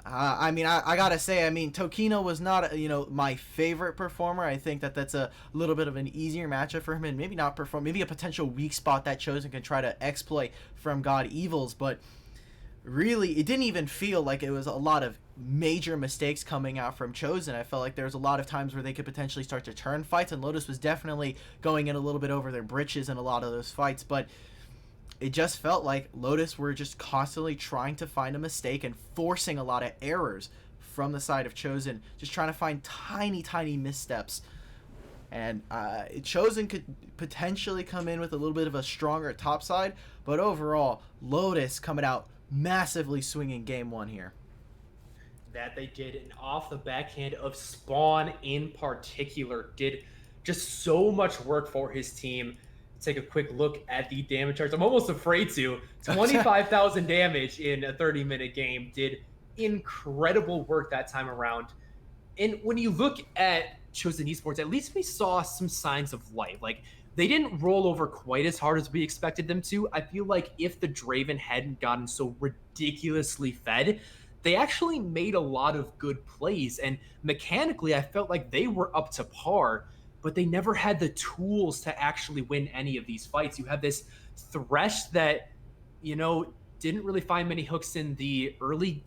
[SPEAKER 2] I gotta say, Tokino was not, my favorite performer. I think that's a little bit of an easier matchup for him, and maybe not perform, maybe a potential weak spot that Chosen can try to exploit from God Evils. But really, it didn't even feel like it was a lot of major mistakes coming out from Chosen. I felt like there was a lot of times where they could potentially start to turn fights, and Lotus was definitely going in a little bit over their britches in a lot of those fights. But it just felt like Lotus were just constantly trying to find a mistake and forcing a lot of errors from the side of Chosen, just trying to find tiny missteps. And Chosen could potentially come in with a little bit of a stronger top side, but overall, Lotus coming out massively swinging game 1 here.
[SPEAKER 1] That they did, and off the backhand of Spawn in particular, did just so much work for his team. Take a quick look at the damage charts. I'm almost afraid to. 25,000 damage in a 30-minute game. Did incredible work that time around. And when you look at Chosen Esports, at least we saw some signs of life. Like, they didn't roll over quite as hard as we expected them to. I feel like if the Draven hadn't gotten so ridiculously fed, they actually made a lot of good plays. And mechanically, I felt like they were up to par, but they never had the tools to actually win any of these fights. You have this Thresh that, didn't really find many hooks in the early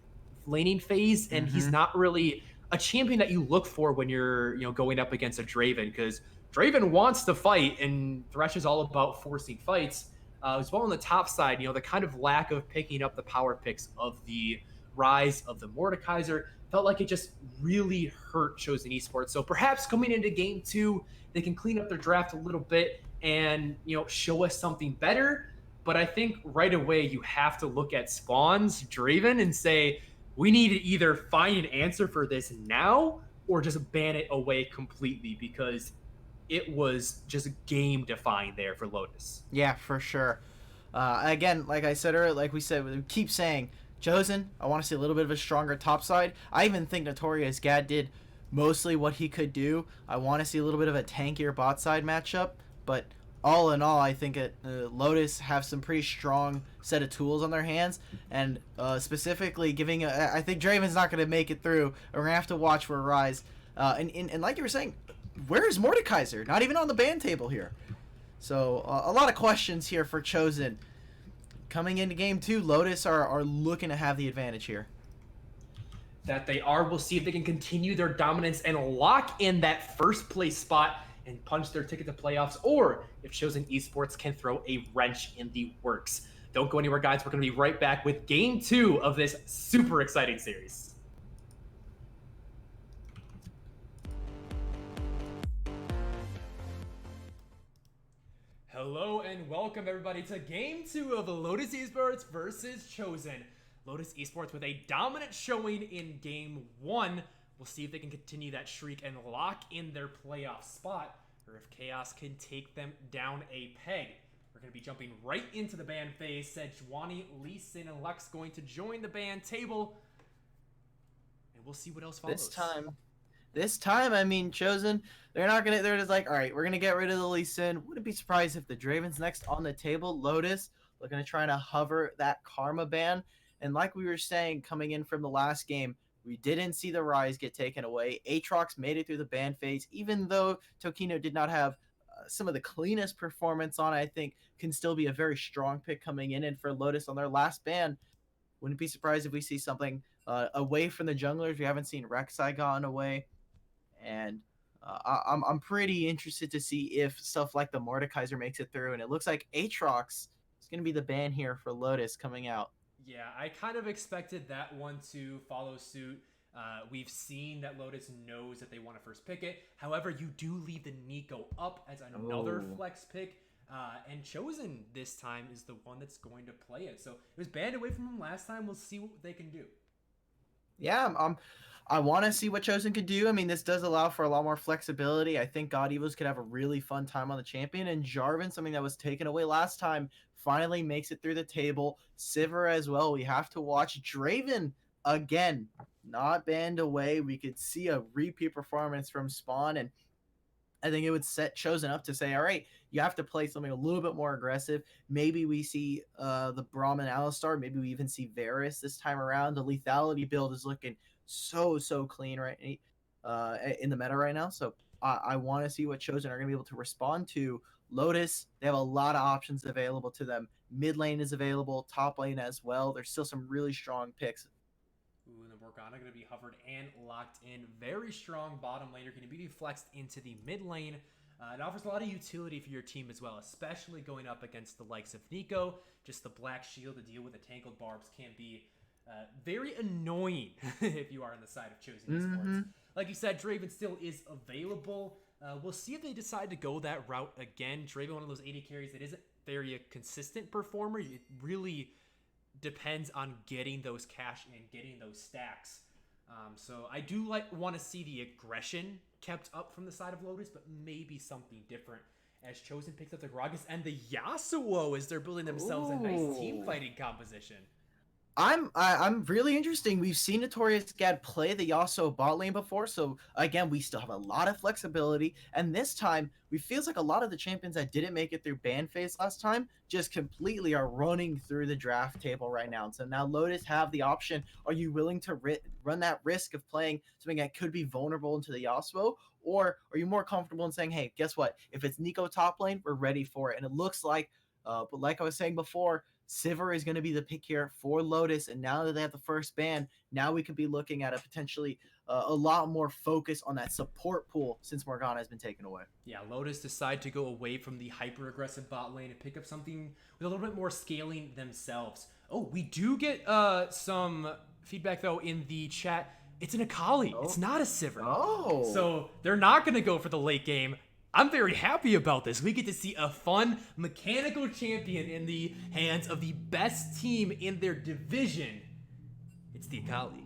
[SPEAKER 1] laning phase, and he's not really a champion that you look for when you're, going up against a Draven, because Draven wants to fight, and Thresh is all about forcing fights. As well on the top side, the kind of lack of picking up the power picks of the Rise, of the Mordekaiser, felt like it just really hurt Chosen Esports. So perhaps coming into game 2, they can clean up their draft a little bit and, show us something better. But I think right away you have to look at Spawn's Draven and say, we need to either find an answer for this now or just ban it away completely, because it was just game defying there for Lotus.
[SPEAKER 2] Yeah, for sure. Again, like I said earlier, like we said, we keep saying, Chosen, I want to see a little bit of a stronger top side. I even think Notorious Gad did mostly what he could do. I want to see a little bit of a tankier bot side matchup, but all in all, I think Lotus have some pretty strong set of tools on their hands, and specifically giving I think Draven's not going to make it through. We're going to have to watch for Rise. And like you were saying, where is Mordekaiser? Not even on the ban table here. So a lot of questions here for Chosen. Coming into game 2, Lotus are looking to have the advantage here.
[SPEAKER 1] That they are. We'll see if they can continue their dominance and lock in that first place spot and punch their ticket to playoffs, or if Chosen Esports can throw a wrench in the works. Don't go anywhere, guys. We're going to be right back with game 2 of this super exciting series. Hello and welcome everybody to game 2 of Lotus Esports versus Chosen. Lotus Esports with a dominant showing in game 1. We'll see if they can continue that streak and lock in their playoff spot, or if Chaos can take them down a peg. We're going to be jumping right into the ban phase. Sejuani, Lee Sin, and Lux going to join the ban table, and we'll see what else follows.
[SPEAKER 2] This time, Chosen, they're just like, all right, we're going to get rid of the Lee Sin. Wouldn't be surprised if the Draven's next on the table. Lotus, looking to try to hover that Karma ban. And like we were saying, coming in from the last game, we didn't see the Rise get taken away. Aatrox made it through the ban phase, even though Tokino did not have some of the cleanest performance on it. I think can still be a very strong pick coming in. And for Lotus on their last ban, wouldn't be surprised if we see something away from the junglers. We haven't seen Rek'Sai gone away. And I'm pretty interested to see if stuff like the Mordekaiser makes it through. And it looks like Aatrox is going to be the ban here for Lotus coming out.
[SPEAKER 1] Yeah, I kind of expected that one to follow suit. We've seen that Lotus knows that they want to first pick it. However, you do leave the Nico up as another flex pick. And Chosen this time is the one that's going to play it. So it was banned away from him last time. We'll see what they can do.
[SPEAKER 2] Yeah, I want to see what Chosen could do. I mean, this does allow for a lot more flexibility. I think God Evos could have a really fun time on the champion. And Jarvan, something that was taken away last time, finally makes it through the table. Sivir as well. We have to watch Draven again, not banned away. We could see a repeat performance from Spawn, and I think it would set Chosen up to say, all right, you have to play something a little bit more aggressive. Maybe we see the Brahmin Alistar. Maybe we even see Varus this time around. The lethality build is looking so clean in the meta right now. So I want to see what Chosen are going to be able to respond to. Lotus, they have a lot of options available to them. Mid lane is available, top lane as well. There's still some really strong picks.
[SPEAKER 1] Ooh, and the Morgana going to be hovered and locked in. Very strong bottom laner. Going to be flexed into the mid lane. It offers a lot of utility for your team as well, especially going up against the likes of Nico. Just the black shield to deal with the tangled barbs can be very annoying if you are on the side of Chosen Esports. Like you said, Draven still is available. We'll see if they decide to go that route again. Draven, one of those AD carries that isn't very a consistent performer. It really depends on getting those cash and getting those stacks. So I do want to see the aggression kept up from the side of Lotus, but maybe something different as Chosen picks up the Gragas and the Yasuo as they're building themselves a nice team fighting composition.
[SPEAKER 2] I'm really interesting. We've seen Notorious Gad play the Yasuo bot lane before, so again, we still have a lot of flexibility. And this time, we feels like a lot of the champions that didn't make it through ban phase last time just completely are running through the draft table right now. And so now Lotus have the option. Are you willing to run that risk of playing something that could be vulnerable into the Yasuo? Or are you more comfortable in saying, hey, guess what? If it's Nico top lane, we're ready for it. And it looks like, but like I was saying before, Sivir is going to be the pick here for Lotus, and now that they have the first ban, now we could be looking at a potentially a lot more focus on that support pool since Morgana has been taken away.
[SPEAKER 1] Yeah, Lotus decide to go away from the hyper-aggressive bot lane and pick up something with a little bit more scaling themselves. Oh, we do get some feedback, though, in the chat. It's an Akali. Oh. It's not a Sivir.
[SPEAKER 2] Oh.
[SPEAKER 1] So they're not going to go for the late game. I'm very happy about this. We get to see a fun mechanical champion in the hands of the best team in their division. It's the Akali.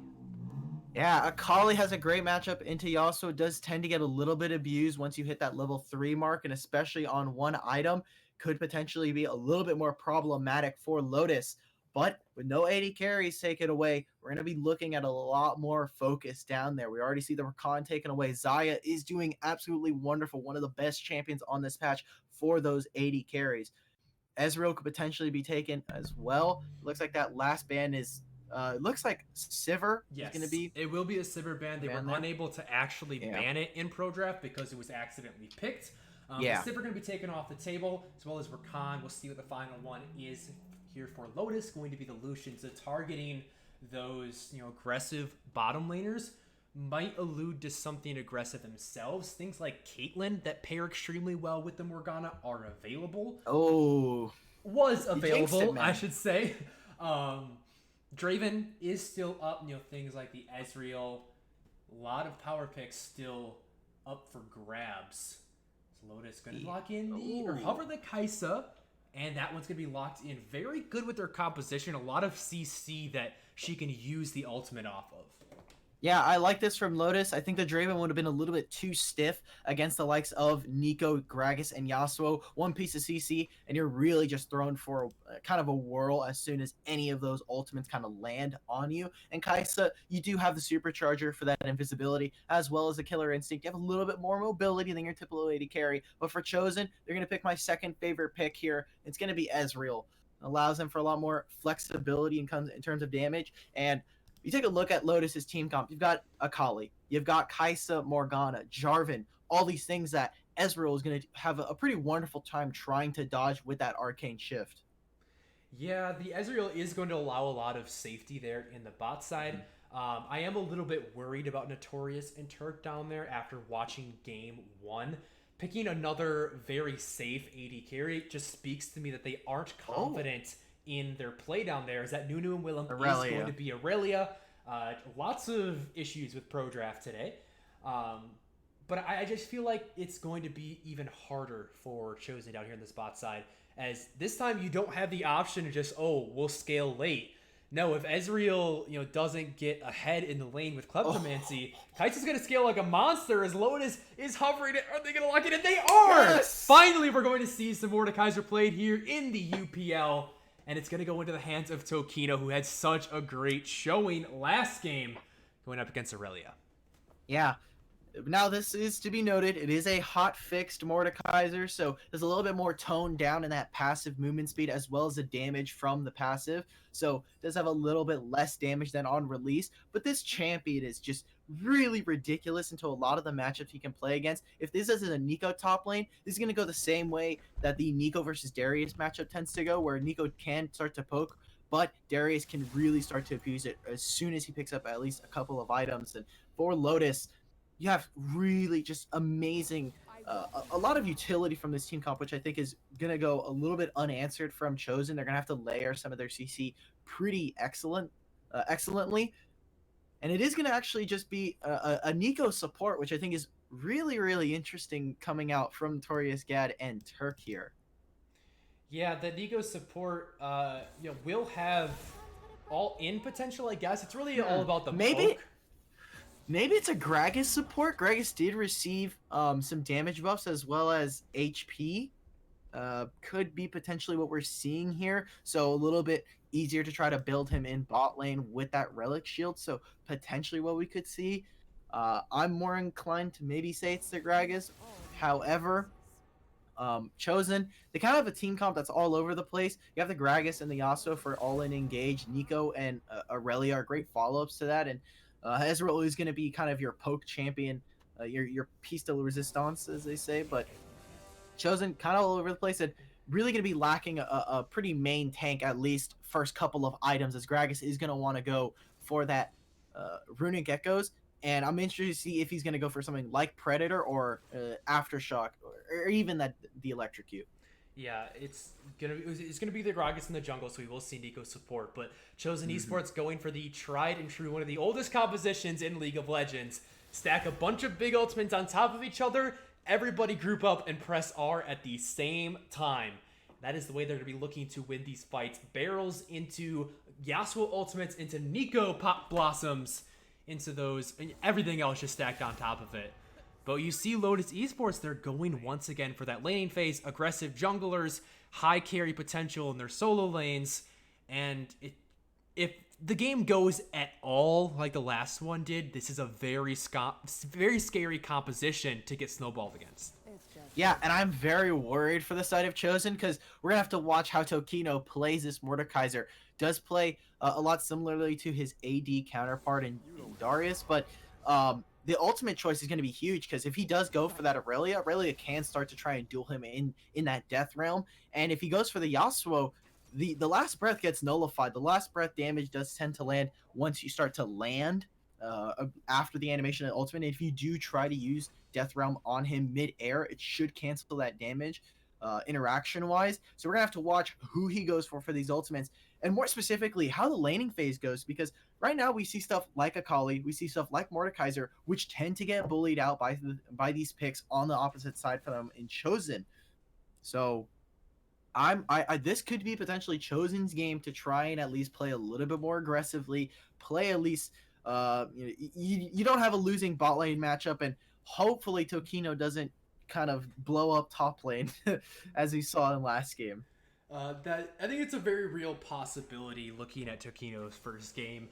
[SPEAKER 2] Yeah, Akali has a great matchup into Yasuo. It does tend to get a little bit abused once you hit that level 3 mark, and especially on one item, could potentially be a little bit more problematic for Lotus. But with no AD carries taken away, we're going to be looking at a lot more focus down there. We already see the Rakan taken away. Xayah is doing absolutely wonderful. One of the best champions on this patch for those AD carries. Ezreal could potentially be taken as well. Looks like that last ban is... it looks like Sivir is going to be...
[SPEAKER 1] It will be a Sivir ban. They were unable to actually ban it in Pro Draft because it was accidentally picked. Sivir going to be taken off the table, as well as Rakan. We'll see what the final one is here for Lotus. Going to be the Lucian. So targeting those aggressive bottom laners might allude to something aggressive themselves. Things like Caitlyn that pair extremely well with the Morgana are available.
[SPEAKER 2] Oh.
[SPEAKER 1] Was available, I should say. Draven is still up. Things like the Ezreal. A lot of power picks still up for grabs. So Lotus going to lock in or hover the Kai'Sa. And that one's going to be locked in. Very good with their composition. A lot of CC that she can use the ultimate off of.
[SPEAKER 2] Yeah, I like this from Lotus. I think the Draven would have been a little bit too stiff against the likes of Nico, Gragas, and Yasuo. One piece of CC, and you're really just thrown for kind of a whirl as soon as any of those ultimates kind of land on you. And Kai'Sa, you do have the supercharger for that invisibility, as well as the killer instinct. You have a little bit more mobility than your typical AD carry. But for Chosen, they're going to pick my second favorite pick here. It's going to be Ezreal. Allows them for a lot more flexibility in terms of damage. And you take a look at Lotus's team comp, you've got Akali, you've got Kai'Sa, Morgana, Jarvan, all these things that Ezreal is going to have a pretty wonderful time trying to dodge with that arcane shift.
[SPEAKER 1] Yeah, the Ezreal is going to allow a lot of safety there in the bot side. I am a little bit worried about Notorious and Turk down there after watching game 1. Picking another very safe AD carry just speaks to me that they aren't confident in their play down there. Is that Nunu and Willem is going to be Aurelia. Lots of issues with Pro Draft today. But I just feel like it's going to be even harder for Chosen down here in the spot side, as this time you don't have the option to just, we'll scale late. No, if Ezreal, doesn't get ahead in the lane with
[SPEAKER 2] Oh,
[SPEAKER 1] Kleptomancy, Kai'Sa's gonna scale like a monster as Lotus is hovering. Are they gonna lock it in? They are!
[SPEAKER 2] yes!
[SPEAKER 1] Finally, we're going to see some Mordekaiser played here in the UPL, and it's gonna go into the hands of Tokino, who had such a great showing last game going up against Aurelia.
[SPEAKER 2] Yeah. Now, this is to be noted, it is a hot fixed Mordekaiser, so there's a little bit more toned down in that passive movement speed as well as the damage from the passive. So it does have a little bit less damage than on release, but this champion is just really ridiculous into a lot of the matchups he can play against. If this is a Nico top lane, this is going to go the same way that the Nico versus Darius matchup tends to go, where Nico can start to poke, but Darius can really start to abuse it as soon as he picks up at least a couple of items. And for Lotus, you have really just amazing, a lot of utility from this team comp, which I think is going to go a little bit unanswered from Chosen. They're going to have to layer some of their CC pretty excellently. And it is going to actually just be a Nico support, which I think is really, really interesting coming out from Torius Gad and Turk here.
[SPEAKER 1] Yeah, the Nico support, will have all in potential, I guess. It's really all about the
[SPEAKER 2] Maybe
[SPEAKER 1] poke.
[SPEAKER 2] Maybe it's a Gragas support. Gragas did receive some damage buffs as well as HP. Could be potentially what we're seeing here. So a little bit easier to try to build him in bot lane with that relic shield. So potentially what we could see. I'm more inclined to maybe say it's the Gragas. However, Chosen, they kind of have a team comp that's all over the place. You have the Gragas and the Yasuo for all in engage. Nico and Aurelia are great follow-ups to that. And Ezreal is going to be kind of your poke champion, your piece de resistance, as they say. But Chosen kind of all over the place and really going to be lacking a pretty main tank, at least first couple of items, as Gragas is going to want to go for that Runic Echoes. And I'm interested to see if he's going to go for something like Predator or Aftershock or even the Electrocute.
[SPEAKER 1] Yeah, it's gonna be the Gragas in the jungle, so we will see Nico support. But Chosen Esports going for the tried and true, one of the oldest compositions in League of Legends. Stack a bunch of big ultimates on top of each other. Everybody group up and press R at the same time. That is the way they're gonna be looking to win these fights. Barrels into Yasuo ultimates, into Nico pop blossoms, into those, and everything else just stacked on top of it. But you see Lotus Esports, they're going once again for that laning phase, aggressive junglers, high carry potential in their solo lanes, and if the game goes at all like the last one did, this is a very scary composition to get snowballed against.
[SPEAKER 2] Yeah, and I'm very worried for the side of Chosen because we're going to have to watch how Tokino plays this Mordekaiser. Does play a lot similarly to his AD counterpart in Darius, but the ultimate choice is going to be huge because if he does go for that Aurelia can start to try and duel him in that death realm. And if he goes for the Yasuo, the last breath gets nullified. The last breath damage does tend to land once you start to land after the animation of ultimate. And if you do try to use death realm on him mid-air, it should cancel that damage interaction wise. So we're gonna have to watch who he goes for these ultimates, and more specifically how the laning phase goes, because right now we see stuff like Akali, we see stuff like Mordekaiser, which tend to get bullied out by these picks on the opposite side for them in Chosen. So I this could be potentially Chosen's game to try and at least play a little bit more aggressively, play at least you don't have a losing bot lane matchup, and hopefully Tokino doesn't kind of blow up top lane as we saw in last game.
[SPEAKER 1] That I think it's a very real possibility looking at Tokino's first game.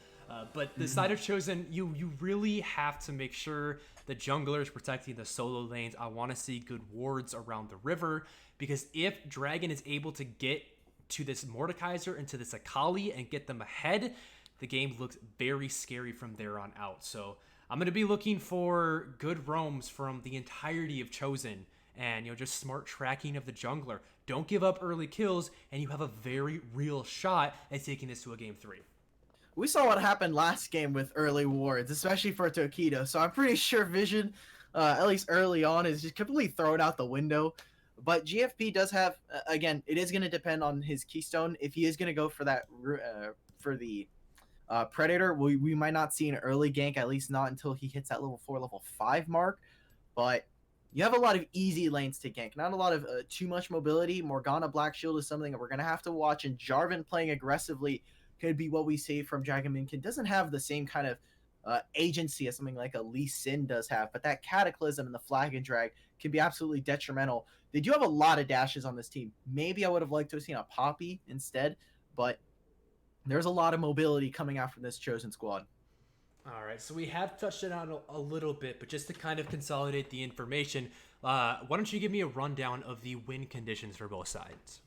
[SPEAKER 1] But the side of Chosen, you really have to make sure the junglers protecting the solo lanes. I want to see good wards around the river, because if Dragon is able to get to this Mordekaiser and to this Akali and get them ahead, the game looks very scary from there on out. So I'm going to be looking for good roams from the entirety of Chosen, and just smart tracking of the jungler. Don't give up early kills, and you have a very real shot at taking this to a game 3.
[SPEAKER 2] We saw what happened last game with early wards, especially for Tokito. So I'm pretty sure Vision, at least early on, is just completely thrown out the window. But GFP does have, again, it is going to depend on his keystone. If he is going to go for that, for the Predator, we might not see an early gank, at least not until he hits that level 4, level 5 mark. But you have a lot of easy lanes to gank, not a lot of too much mobility. Morgana Black Shield is something that we're going to have to watch, and Jarvan playing aggressively could be what we see from Dragon Minkin. Doesn't have the same kind of agency as something like a Lee Sin does have, but that Cataclysm and the Flag and Drag can be absolutely detrimental. They do have a lot of dashes on this team. Maybe I would have liked to have seen a Poppy instead, but there's a lot of mobility coming out from this Chosen squad.
[SPEAKER 1] All right, so we have touched it on a little bit, but just to kind of consolidate the information, why don't you give me a rundown of the win conditions for both sides?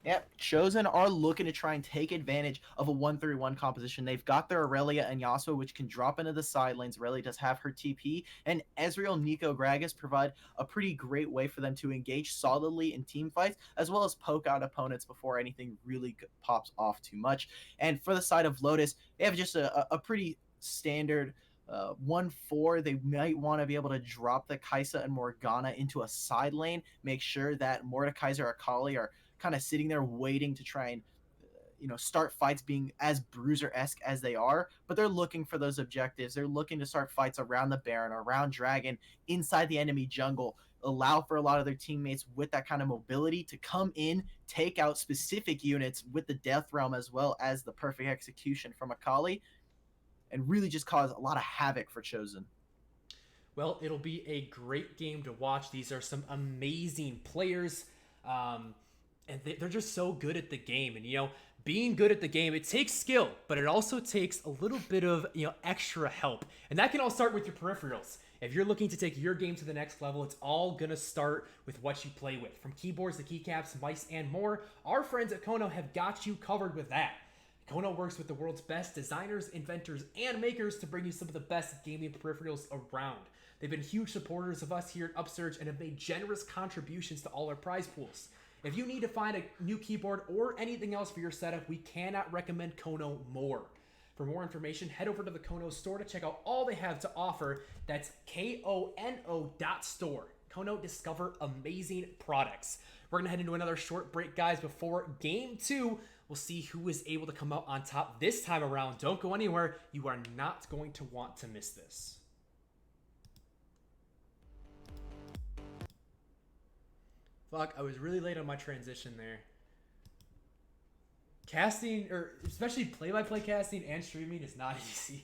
[SPEAKER 2] Yep, Chosen are looking to try and take advantage of a 1-3-1 composition. They've got their Aurelia and Yasuo, which can drop into the side lanes. Aurelia does have her TP, and Ezreal, Nico, Gragas provide a pretty great way for them to engage solidly in team fights, as well as poke out opponents before anything really pops off too much. And for the side of Lotus, they have just a pretty standard 1-4. They might want to be able to drop the Kaisa and Morgana into a side lane, make sure that Mordekaiser or Akali are kind of sitting there waiting to try and start fights being as bruiser-esque as they are, but they're looking for those objectives. They're looking to start fights around the Baron, around Dragon, inside the enemy jungle, allow for a lot of their teammates with that kind of mobility to come in, take out specific units with the Death Realm as well as the perfect execution from Akali, and really just cause a lot of havoc for Chosen.
[SPEAKER 1] Well, it'll be a great game to watch. These are some amazing players. And they're just so good at the game. And, being good at the game, it takes skill, but it also takes a little bit of, extra help. And that can all start with your peripherals. If you're looking to take your game to the next level, it's all going to start with what you play with. From keyboards to keycaps, mice, and more, our friends at Kono have got you covered with that. Kono works with the world's best designers, inventors, and makers to bring you some of the best gaming peripherals around. They've been huge supporters of us here at Upsurge and have made generous contributions to all our prize pools. If you need to find a new keyboard or anything else for your setup, we cannot recommend Kono more. For more information, head over to the Kono store to check out all they have to offer. That's KONO.store. Kono, discover amazing products. We're going to head into another short break, guys, before Game 2. We'll see who is able to come out on top this time around. Don't go anywhere. You are not going to want to miss this. Fuck, I was really late on my transition there. Casting, or especially play-by-play casting and streaming, is not easy.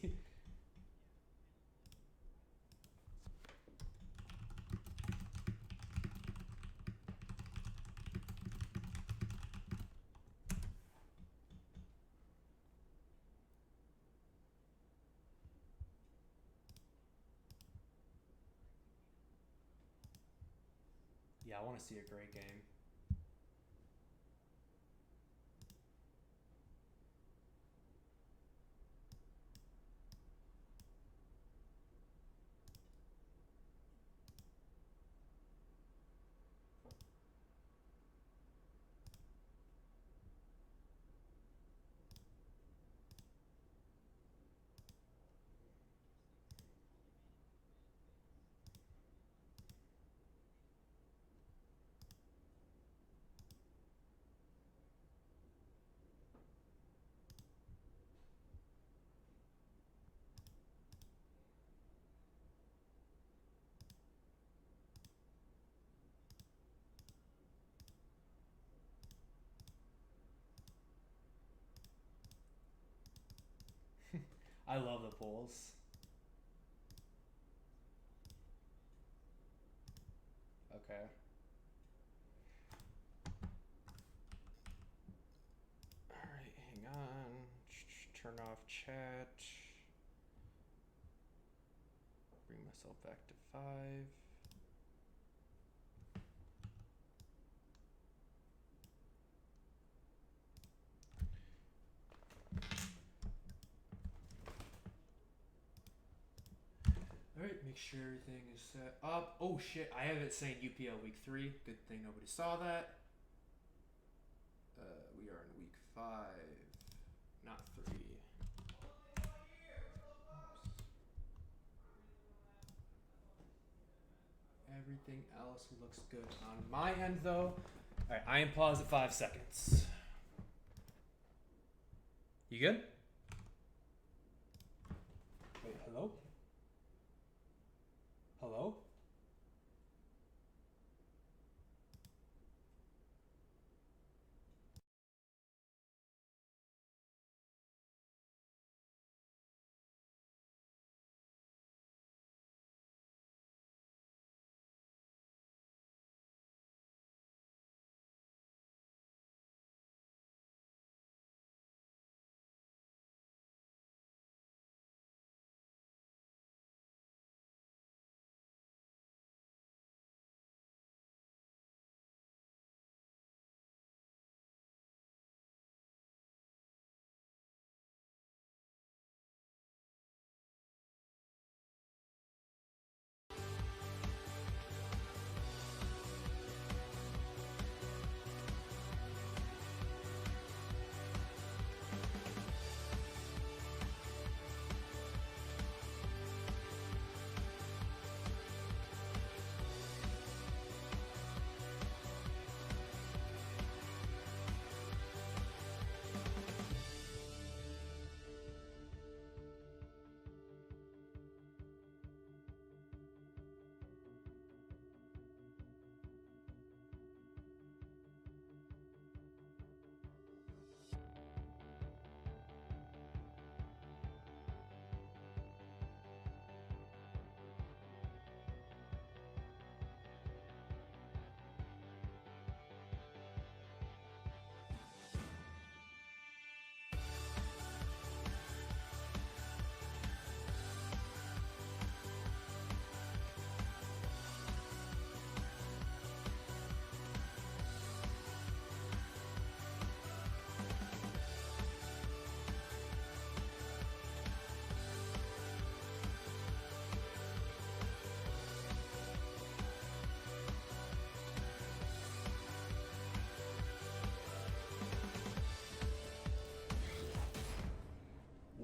[SPEAKER 1] Yeah, I want to see a great game. I love the polls. Okay. Alright, hang on. Turn off chat. Bring myself back to 5. Alright, make sure everything is set up. Oh shit, I have it saying UPL week 3. Good thing nobody saw that. We are in week 5, not 3. Everything else looks good on my end though. Alright, I am paused at 5 seconds. You good? Wait, hello? Hello?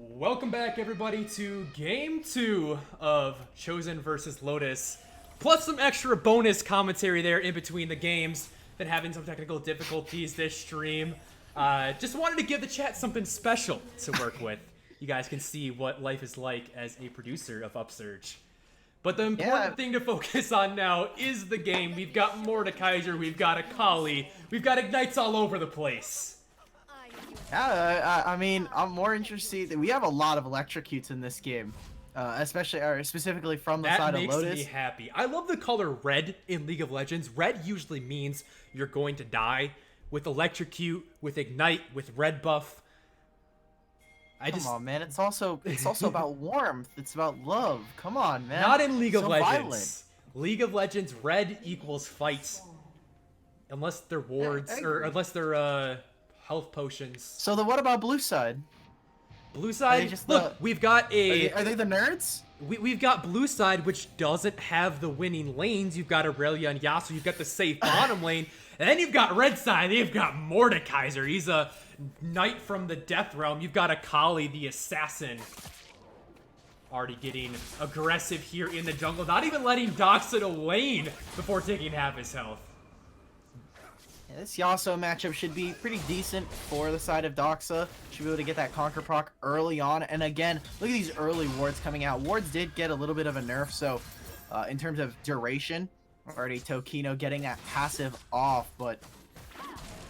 [SPEAKER 1] Welcome back, everybody, to Game 2 of Chosen versus Lotus, plus some extra bonus commentary there in between the games. Been having some technical difficulties this stream. Just wanted to give the chat something special to work with. You guys can see what life is like as a producer of Upsurge. But the important thing to focus on now is the game. We've got Mordekaiser, we've got Akali, we've got Ignites all over the place.
[SPEAKER 2] Yeah, I mean, I'm more interested. We have a lot of electrocutes in this game, especially or specifically from the side of Lotus.
[SPEAKER 1] That makes me happy. I love the color red in League of Legends. Red usually means you're going to die. With electrocute, with ignite, with red buff.
[SPEAKER 2] Come on, man. It's also about warmth. It's about love. Come on, man.
[SPEAKER 1] Not in League of Legends.
[SPEAKER 2] Violent.
[SPEAKER 1] League of Legends, red equals fights. Unless they're wards, or unless they're health potions.
[SPEAKER 2] So then what about blue side?
[SPEAKER 1] Blue side? Look, we've got a...
[SPEAKER 2] Are they the nerds?
[SPEAKER 1] We've got blue side, which doesn't have the winning lanes. You've got Aurelia and Yasuo. You've got the safe bottom lane. And then you've got red side. They've got Mordekaiser. He's a knight from the death realm. You've got Akali, the assassin. Already getting aggressive here in the jungle. Not even letting Doxa to lane before taking half his health.
[SPEAKER 2] Yeah, this Yasuo matchup should be pretty decent for the side of Doxa. Should be able to get that Conquer proc early on. And again, look at these early wards coming out. Wards did get a little bit of a nerf, so in terms of duration, already Tokino getting that passive off, but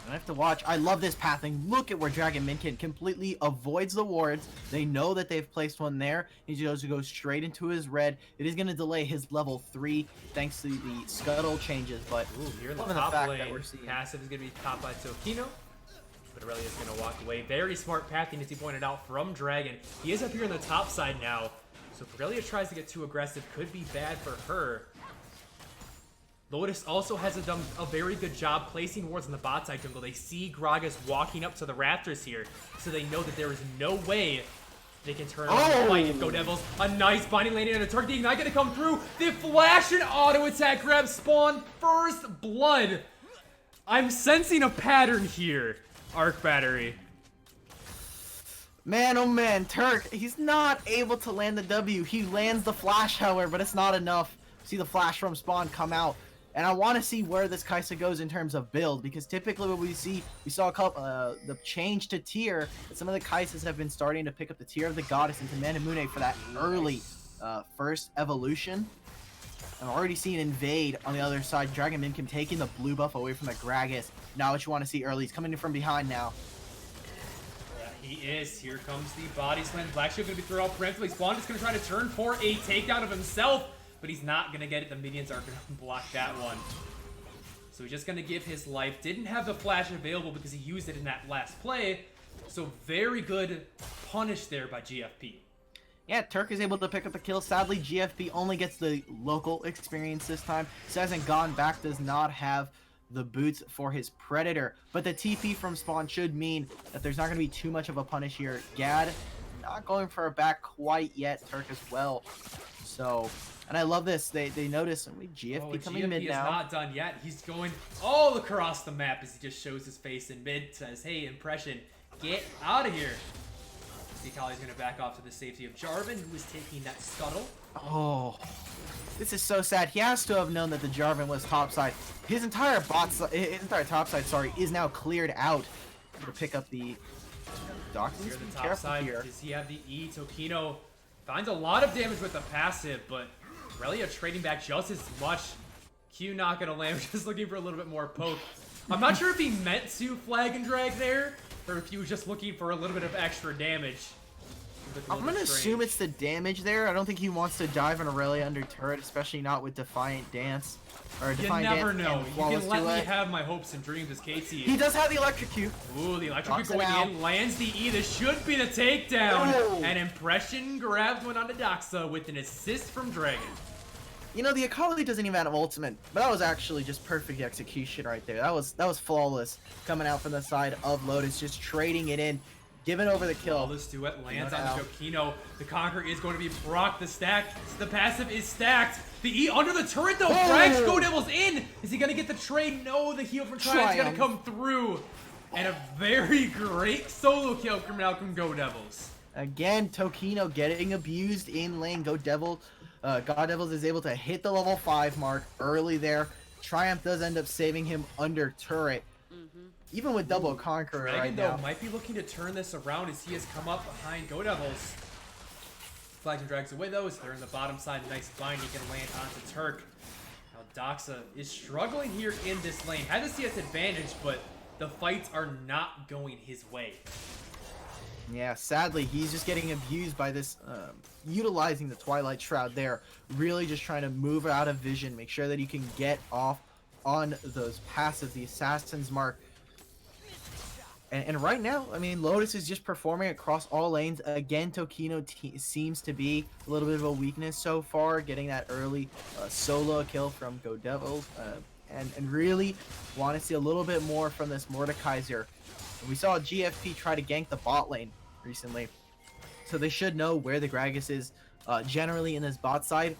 [SPEAKER 2] I have to watch. I love this pathing. Look at where Dragon Minkin completely avoids the wards. They know that they've placed one there. He just goes straight into his red. It is going to delay his level 3 thanks to the scuttle changes, but
[SPEAKER 1] here in the top lane, passive is going to be topped by Tokino. But Aurelia is going to walk away. Very smart pathing, as he pointed out, from Dragon. He is up here on the top side now. So if Aurelia tries to get too aggressive, could be bad for her. Lotus also has done a very good job placing wards in the bot side jungle. They see Gragas walking up to the Raptors here, so they know that there is no way they can turn around and fight. Go Devils, a nice binding landing and a target ignite gonna come through. The flash and auto attack grab spawn first blood. I'm sensing a pattern here, Arc Battery.
[SPEAKER 2] Man, oh man, Turk, he's not able to land the W. He lands the flash, however, but it's not enough. See the flash from spawn come out. And I want to see where this Kai'Sa goes in terms of build, because typically what we saw a couple, the change to tier, that some of the Kai'Sas have been starting to pick up the tier of the goddess into Manamune for that early first evolution. I'm already seeing Invade on the other side. Dragon Minkin taking the blue buff away from the Gragas. Now what you want to see early. He's coming in from behind now.
[SPEAKER 1] Yeah, he is. Here comes the body slam. Black Shield going to be thrown out preemptively. Spawn is going to try to turn for a takedown of himself. But he's not going to get it. The minions are going to block that one. So he's just going to give his life. Didn't have the flash available because he used it in that last play. So very good punish there by GFP.
[SPEAKER 2] Yeah, Turk is able to pick up a kill. Sadly, GFP only gets the local experience this time. So hasn't gone back, does not have the boots for his Predator. But the TP from spawn should mean that there's not going to be too much of a punish here. Gad not going for a back quite yet. Turk as well. So... And I love this. They notice GFP coming mid now.
[SPEAKER 1] GFP is not done yet. He's going all across the map as he just shows his face in mid. Says, hey, Impression, get out of here. See, Kali's going to back off to the safety of Jarvan, who is taking that scuttle.
[SPEAKER 2] Oh, this is so sad. He has to have known that the Jarvan was topside. His entire topside, sorry, is now cleared out to pick up the Doxy.
[SPEAKER 1] Here the top side. Does he have the E? Tokino finds a lot of damage with the passive, but Aurelia trading back just as much. Q not gonna land, just looking for a little bit more poke. I'm not sure if he meant to flag and drag there, or if he was just looking for a little bit of extra damage.
[SPEAKER 2] I'm gonna assume it's the damage there. I don't think he wants to dive on Aurelia under turret, especially not with Defiant Dance. Or Defiant Dance.
[SPEAKER 1] You never know. You can let me have my hopes and dreams as KT.
[SPEAKER 2] He does have the electrocute.
[SPEAKER 1] Ooh, the electrocute going in, lands the E. This should be the takedown.
[SPEAKER 2] Oh.
[SPEAKER 1] And Impression grabs one onto Doxa with an assist from Dragon.
[SPEAKER 2] You know, the Akali doesn't even have ultimate, but that was actually just perfect execution right there. That was flawless coming out from the side of Lotus, just trading it in, giving over the kill.
[SPEAKER 1] Flawless duet lands on Tokino. The Conquer is going to be proc. The passive is stacked. The E under the turret though. Frags Go Devils in. Is he gonna get the trade? No, the heal from Triumph is gonna come through. And a very great solo kill coming out from Go Devils.
[SPEAKER 2] Again, Tokino getting abused in lane. God Devils is able to hit the level 5 mark early there. Triumph does end up saving him under turret. Even with double Conqueror
[SPEAKER 1] Dragon,
[SPEAKER 2] right
[SPEAKER 1] though,
[SPEAKER 2] now.
[SPEAKER 1] might be looking to turn this around as he has come up behind Go Devils. Flags and drags away, though, as they're in the bottom side. Nice bind, he can land onto Turk. Now, Doxa is struggling here in this lane. Had the CS advantage, but the fights are not going his way.
[SPEAKER 2] Yeah, sadly, he's just getting abused by this, utilizing the Twilight Shroud there. Really just trying to move out of vision, make sure that you can get off on those passives, the Assassin's Mark. And right now, I mean, Lotus is just performing across all lanes. Again, Tokino seems to be a little bit of a weakness so far, getting that early solo kill from Go Devils. And really want to see a little bit more from this Mordekaiser. We saw GFP try to gank the bot lane recently, so they should know where the Gragas is generally in this bot side.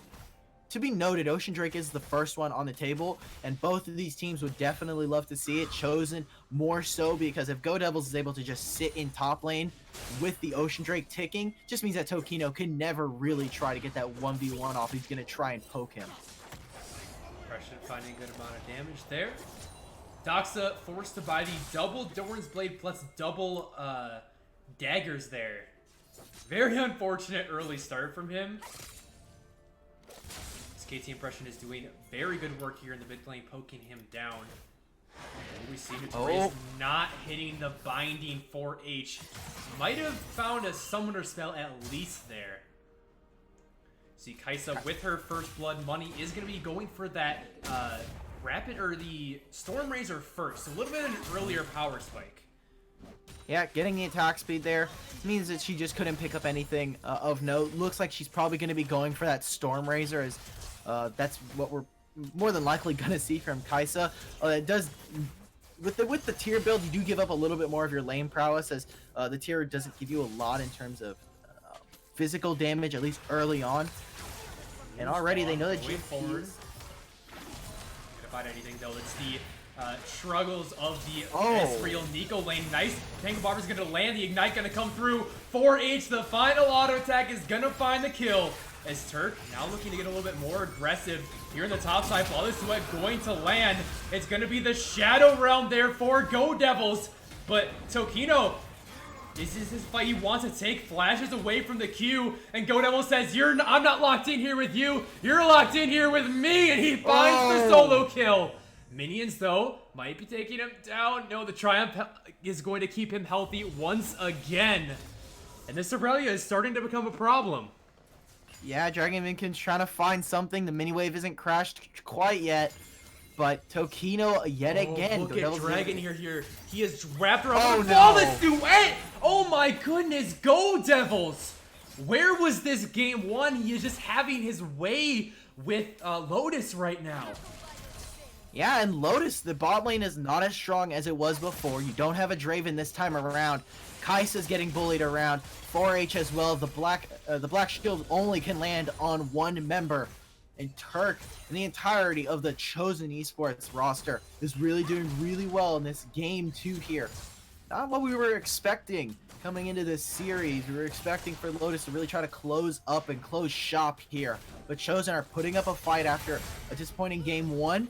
[SPEAKER 2] To be noted, Ocean Drake is the first one on the table, and both of these teams would definitely love to see it. Chosen more so because if Go Devils is able to just sit in top lane with the Ocean Drake ticking, just means that Tokino can never really try to get that 1v1 off. He's going to try and poke him.
[SPEAKER 1] Pressure finding a good amount of damage there. Doxa forced to buy the double Doran's Blade plus double daggers there. Very unfortunate early start from him. This KT Impression is doing very good work here in the mid lane, poking him down. And we see Notorious not hitting the binding 4H. Might have found a summoner spell at least there. See, Kaisa with her first blood money is going to be going for that rapid or the Storm Razor first. A little bit of an earlier power spike.
[SPEAKER 2] Yeah, getting the attack speed there means that she just couldn't pick up anything of note. Looks like she's probably going to be going for that Storm Razor, as that's what we're more than likely going to see from Kaisa. It does, with the tier build, you do give up a little bit more of your lane prowess, as the tier doesn't give you a lot in terms of physical damage, at least early on. And already they know that you
[SPEAKER 1] forward. Find anything though. It's the struggles of the Ezreal Nico lane. Nice. Tango Barber's gonna land. The Ignite gonna come through. 4H, the final auto attack is gonna find the kill. As Turk now looking to get a little bit more aggressive here in the top side. Flawless Duet going to land. It's gonna be the Shadow Realm there for Go Devils. But Tokino, this is his fight. He wants to take flashes away from the Q, and Go Devil says, I'm not locked in here with you. You're locked in here with me, and he finds the solo kill. Minions, though, might be taking him down. No, the Triumph is going to keep him healthy once again. And this Aurelia is starting to become a problem.
[SPEAKER 2] Yeah, Dragon Minkin's trying to find something. The mini wave isn't crashed quite yet. But Tokino yet again.
[SPEAKER 1] Look at Dragon here. He is wrapped around the Flawless Duet. Oh my goodness, Go Devils. Where was this game one? He is just having his way with Lotus right now.
[SPEAKER 2] Yeah, and Lotus, the bot lane is not as strong as it was before. You don't have a Draven this time around. Kai'Sa's getting bullied around. 4H as well. The black shield only can land on one member. And Turk and the entirety of the Chosen Esports roster is really doing really well in this game 2 here. Not what we were expecting coming into this series. We were expecting for Lotus to really try to close up and close shop here. But Chosen are putting up a fight after a disappointing game 1.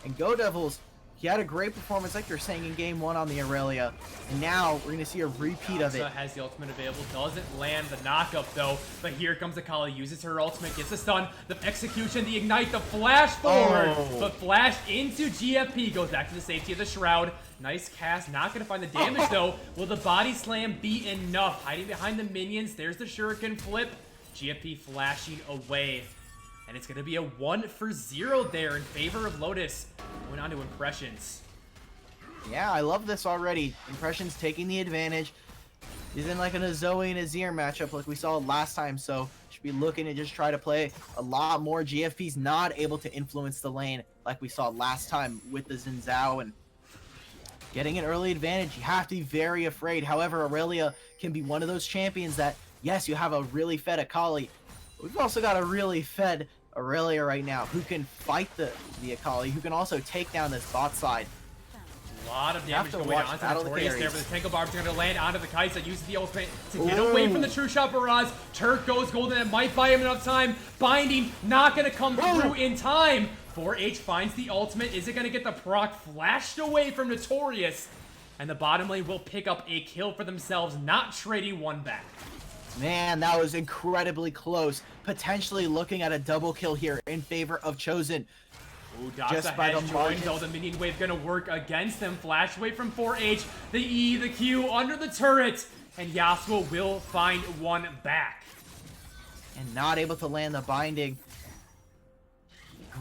[SPEAKER 2] And Go Devils, he had a great performance, like you're saying, in game 1 on the Aurelia. And now we're going to see a repeat of it.
[SPEAKER 1] Has the ultimate available, doesn't land the knockup though. But here comes Akali, uses her ultimate, gets the stun, the execution, the ignite, the flash forward. But flash into GFP, goes back to the safety of the Shroud. Nice cast, not going to find the damage though. Will the body slam be enough? Hiding behind the minions, there's the shuriken flip. GFP flashing away. And it's going to be a 1-for-0 there in favor of Lotus. Going on to Impressions.
[SPEAKER 2] Yeah, I love this already. Impressions taking the advantage. He's in like a Zoe and Azir matchup like we saw last time, so should be looking to just try to play a lot more. GFP's not able to influence the lane like we saw last time with the Xin Zhao, and getting an early advantage, you have to be very afraid. However, Aurelia can be one of those champions that, yes, you have a really fed Akali. We've also got a really fed Aurelia right now who can fight the Akali, who can also take down this bot side.
[SPEAKER 1] A lot of damage going on to
[SPEAKER 2] Battle
[SPEAKER 1] Notorious there,
[SPEAKER 2] carries.
[SPEAKER 1] but the Tango Barb's going to land onto the Kai'Sa, uses the ultimate to get away from the True Shot Barrage. Turk goes golden, it might buy him enough time. Binding, not going to come through in time. 4H finds the ultimate. Is it going to get the proc flashed away from Notorious? And the bottom lane will pick up a kill for themselves, not trading one back.
[SPEAKER 2] Man, that was incredibly close. Potentially looking at a double kill here in favor of Chosen.
[SPEAKER 1] Ooh, Doxa has joined, though the minion wave gonna work against them. Flash away from 4H, the E, the Q, under the turret, and Yasuo will find one back.
[SPEAKER 2] And not able to land the binding.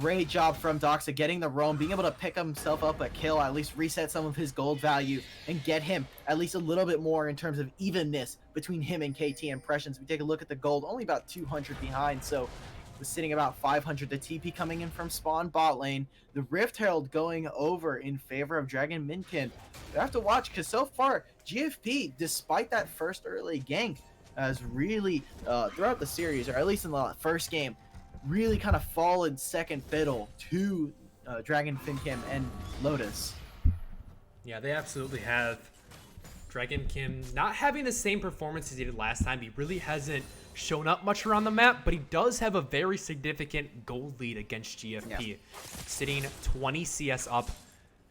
[SPEAKER 2] Great job from Doxa getting the roam, being able to pick himself up a kill, at least reset some of his gold value, and get him at least a little bit more in terms of evenness between him and KT Impressions. We take a look at the gold, only about 200 behind, so was sitting about 500. The TP coming in from spawn bot lane. The Rift Herald going over in favor of Dragon Minkin. You have to watch, because so far, GFP, despite that first early gank, has really, throughout the series, or at least in the first game, really kind of fallen second fiddle to Dragon Finkim and Lotus.
[SPEAKER 1] Yeah, they absolutely have. Dragon Kim not having the same performance as he did last time. He really hasn't shown up much around the map, but he does have a very significant gold lead against GFP.
[SPEAKER 2] Yeah.
[SPEAKER 1] Sitting 20 CS up,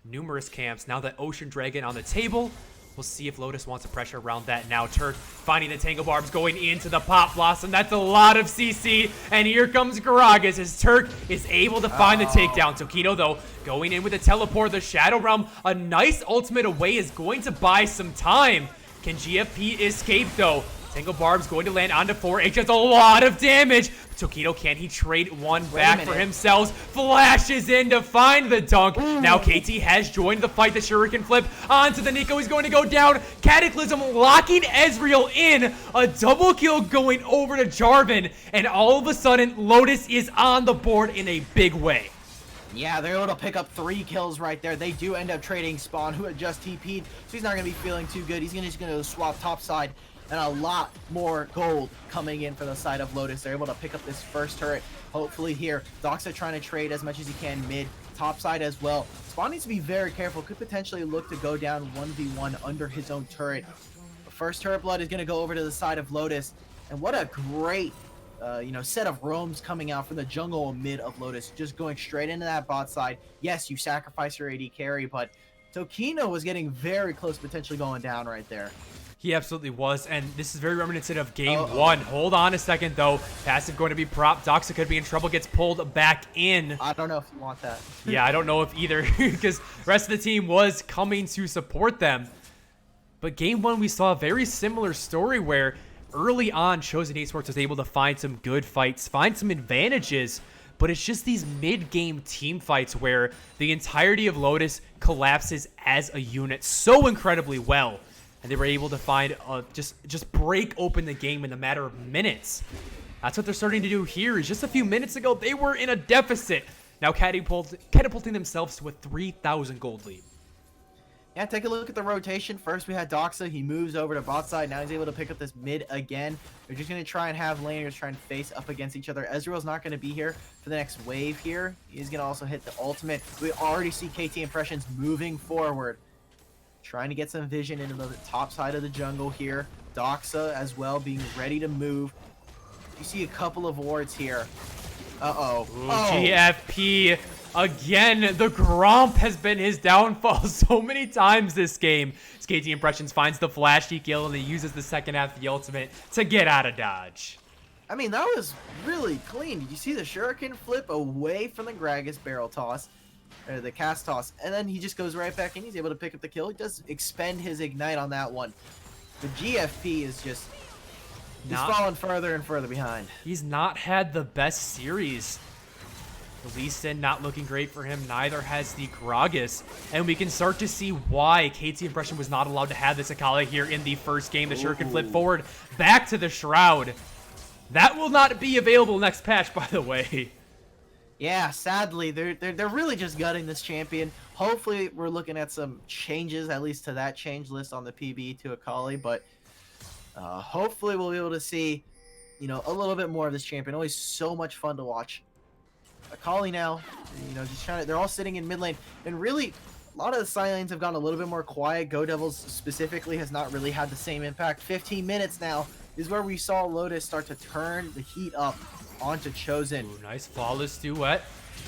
[SPEAKER 1] numerous camps. Now that Ocean Dragon on the table, we'll see if Lotus wants to pressure around that now. Turk finding the Tango Barbs going into the Pop Blossom. That's a lot of CC. And here comes Gragas as Turk is able to find the takedown. Tokino, though, going in with a teleport. The Shadow Realm, a nice ultimate away, is going to buy some time. Can GFP escape, though? Tango Barb's going to land onto 4H. That's a lot of damage. Tokito, can he trade one back for himself? Flashes in to find the dunk. Now KT has joined the fight. The Shuriken flip onto the Nico. He's going to go down. Cataclysm locking Ezreal in. A double kill going over to Jarvan. And all of a sudden, Lotus is on the board in a big way.
[SPEAKER 2] Yeah, they're able to pick up 3 kills right there. They do end up trading Spawn, who had just TP'd, so he's not going to be feeling too good. He's just going to swap top side, and a lot more gold coming in for the side of Lotus. They're able to pick up this first turret, hopefully here. Doxa trying to trade as much as he can mid, top side as well. Spawn needs to be very careful. Could potentially look to go down 1v1 under his own turret. The first turret blood is going to go over to the side of Lotus, and what a great set of roams coming out from the jungle and mid of Lotus, just going straight into that bot side. Yes, you sacrifice your AD carry, but Tokino was getting very close, potentially going down right there.
[SPEAKER 1] He absolutely was, and this is very reminiscent of game one. Hold on a second, though. Passive going to be propped. Doxa could be in trouble, gets pulled back in.
[SPEAKER 2] I don't know if you want that.
[SPEAKER 1] Yeah, I don't know if either, because the rest of the team was coming to support them. But game one, we saw a very similar story where early on, Chosen Esports was able to find some good fights, find some advantages, but it's just these mid-game team fights where the entirety of Lotus collapses as a unit so incredibly well, and they were able to find just break open the game in a matter of minutes. That's what they're starting to do here. Just a few minutes ago, they were in a deficit. Now catapulting themselves to a 3,000 gold lead.
[SPEAKER 2] Yeah, take a look at the rotation. First, we had Doxa. He moves over to bot side. Now he's able to pick up this mid again. They're just going to try and have laners try and face up against each other. Ezreal's not going to be here for the next wave here. He's going to also hit the ultimate. We already see KT Impressions moving forward, trying to get some vision into the top side of the jungle here. Doxa as well being ready to move. You see a couple of wards here. Uh-oh.
[SPEAKER 1] GFP. Again, the Gromp has been his downfall so many times this game. KT Impressions finds the flashy kill and he uses the second half of the ultimate to get out of dodge.
[SPEAKER 2] I mean, that was really clean. Did you see the Shuriken flip away from the Gragas barrel toss, or the cast toss, and then he just goes right back in. He's able to pick up the kill. He does expend his ignite on that one. The GFP is just he's falling further and further behind.
[SPEAKER 1] He's not had the best series. The Lee Sin not looking great for him. Neither has the Gragas. And we can start to see why KT Impression was not allowed to have this Akali here in the first game. The Shuriken flip forward back to the Shroud. That will not be available next patch, by the way.
[SPEAKER 2] Yeah, sadly, they're really just gutting this champion. Hopefully, we're looking at some changes, at least to that change list on the PB to Akali. But hopefully, we'll be able to see, a little bit more of this champion. Always so much fun to watch. Akali now, just trying to, they're all sitting in mid lane, and really A lot of the side lanes have gone a little bit more quiet. Go Devils specifically has not really had the same impact. 15 minutes now is where we saw Lotus start to turn the heat up onto Chosen.
[SPEAKER 1] Ooh, nice flawless duet.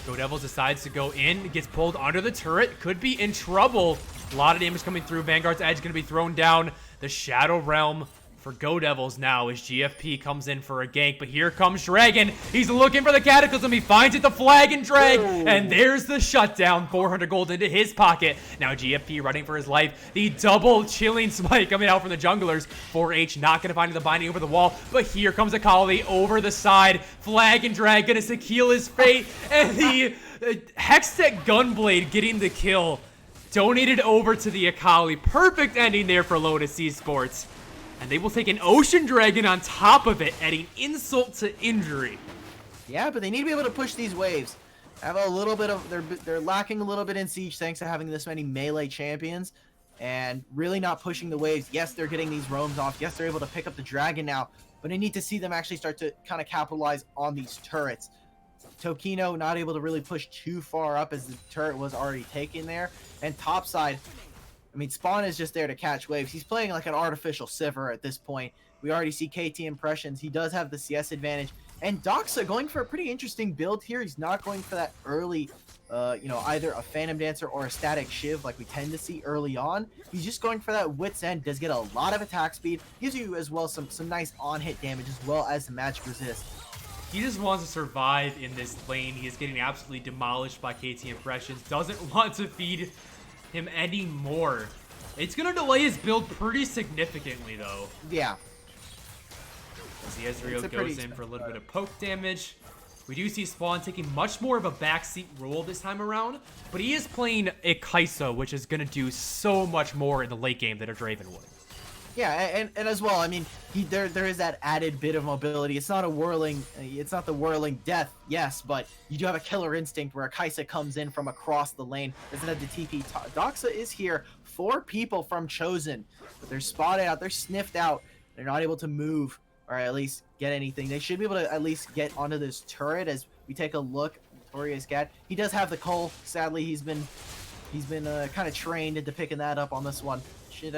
[SPEAKER 1] Go Devils decides to go in, gets pulled under the turret, could be in trouble. A lot of damage coming through. Vanguard's Edge going to be thrown down. The Shadow Realm for Go Devils now as GFP comes in for a gank, but here comes Dragon. He's looking for the Cataclysm. He finds it, the flag and drag, and there's the shutdown. 400 gold into his pocket. Now GFP running for his life. The double chilling smite coming out from the junglers. 4H not going to find the binding over the wall, but here comes Akali over the side. Flag and drag going to secure his fate, and the Hextech Gunblade getting the kill. Donated over to the Akali. Perfect ending there for Lotus Esports. And they will take an Ocean Dragon on top of it, adding insult to injury.
[SPEAKER 2] Yeah, but they need to be able to push these waves. Have a little bit of they're lacking a little bit in Siege thanks to having this many melee champions and really not pushing the waves. Yes, they're getting these roams off. Yes, they're able to pick up the dragon now, but I need to see them actually start to kind of capitalize on these turrets. Tokino not able to really push too far up as the turret was already taken there. And topside, I mean, Spawn is just there to catch waves. He's playing like an artificial Sivir at this point. We already see KT impressions. He does have the CS advantage. And Doxa going for a pretty interesting build here. He's not going for that early, either a Phantom Dancer or a Static Shiv like we tend to see early on. He's just going for that Wit's End. Does get a lot of attack speed. Gives you as well some nice on-hit damage as well as the magic resist.
[SPEAKER 1] He just wants to survive in this lane. He is getting absolutely demolished by KT impressions. Doesn't want to feed him anymore. It's gonna delay his build pretty significantly though.
[SPEAKER 2] Yeah.
[SPEAKER 1] As the Ezreal goes in for a little bit of poke damage. We do see Spawn taking much more of a backseat role this time around, but he is playing a Kai'Sa, which is gonna do so much more in the late game than a Draven would.
[SPEAKER 2] Yeah, and as well, I mean, there is that added bit of mobility. It's not the whirling death, yes, but you do have a killer instinct where a Kai'Sa comes in from across the lane. Doesn't have the TP. Doxa is here. 4 people from Chosen, but they're spotted out. They're sniffed out. They're not able to move or at least get anything. They should be able to at least get onto this turret as we take a look. Notorious Cat. He does have the Cole. Sadly, he's been kind of trained into picking that up on this one. Should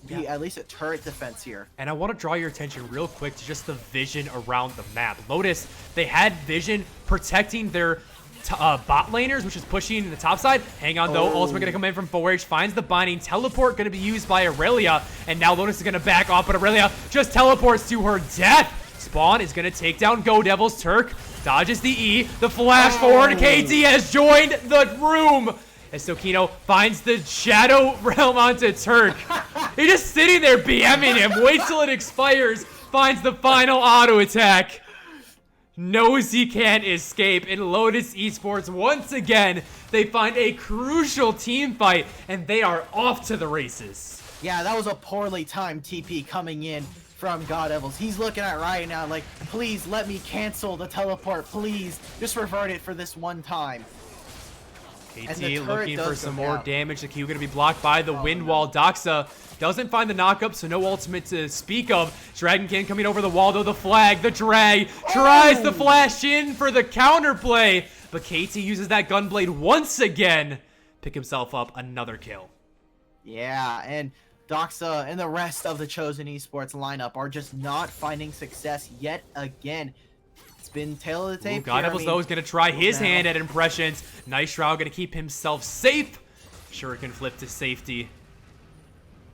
[SPEAKER 2] be at least a turret defense here.
[SPEAKER 1] And I want to draw your attention real quick to just the vision around the map. Lotus, they had vision protecting their bot laners, which is pushing the top side. Hang on though, ultimate going to come in from 4H, finds the binding. Teleport going to be used by Aurelia, and now Lotus is going to back off, but Aurelia just teleports to her death. Spawn is going to take down Go Devils. Turk dodges the E, the flash forward. KT has joined the room. As Tokino finds the Shadow Realm onto Turk. He's just sitting there BMing him. Waits till it expires. Finds the final auto attack. Knows he can't escape. And Lotus Esports, once again, they find a crucial team fight. And they are off to the races.
[SPEAKER 2] Yeah, that was a poorly timed TP coming in from God Devils. He's looking at Riot now like, please let me cancel the teleport. Please, just revert it for this one time.
[SPEAKER 1] KT looking for some more damage. The Q going to be blocked by the wind wall. Doxa doesn't find the knockup, so no ultimate to speak of. Dragonkin coming over the wall, though. The flag, the drag, tries to flash in for the counterplay. But KT uses that gunblade once again. Pick himself up another kill.
[SPEAKER 2] Yeah, and Doxa and the rest of the Chosen Esports lineup are just not finding success yet again. Been tail of the tape.
[SPEAKER 1] God Devils though is gonna try his hand at impressions. Nice Shroud gonna keep himself safe. Shuriken flip to safety.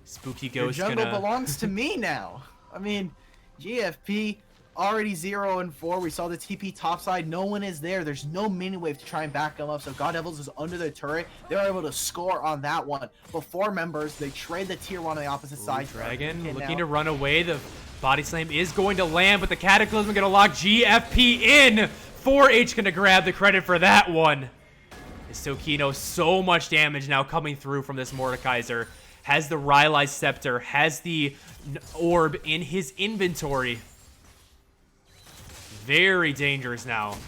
[SPEAKER 1] Spooky Ghost
[SPEAKER 2] Your jungle belongs to me now. I mean, GFP already 0-4. We saw the TP topside. No one is there. There's no mini wave to try and back them up. So God Devils is under the turret. They're able to score on that one. But 4 members, they trade the tier 1 on the opposite side.
[SPEAKER 1] Dragon looking to run away. The body slam is going to land, but the Cataclysm going to lock GFP in. 4H going to grab the credit for that one. Tokino, so much damage now coming through from this Mordekaiser. Has the Rylai's Scepter, has the orb in his inventory. Very dangerous now,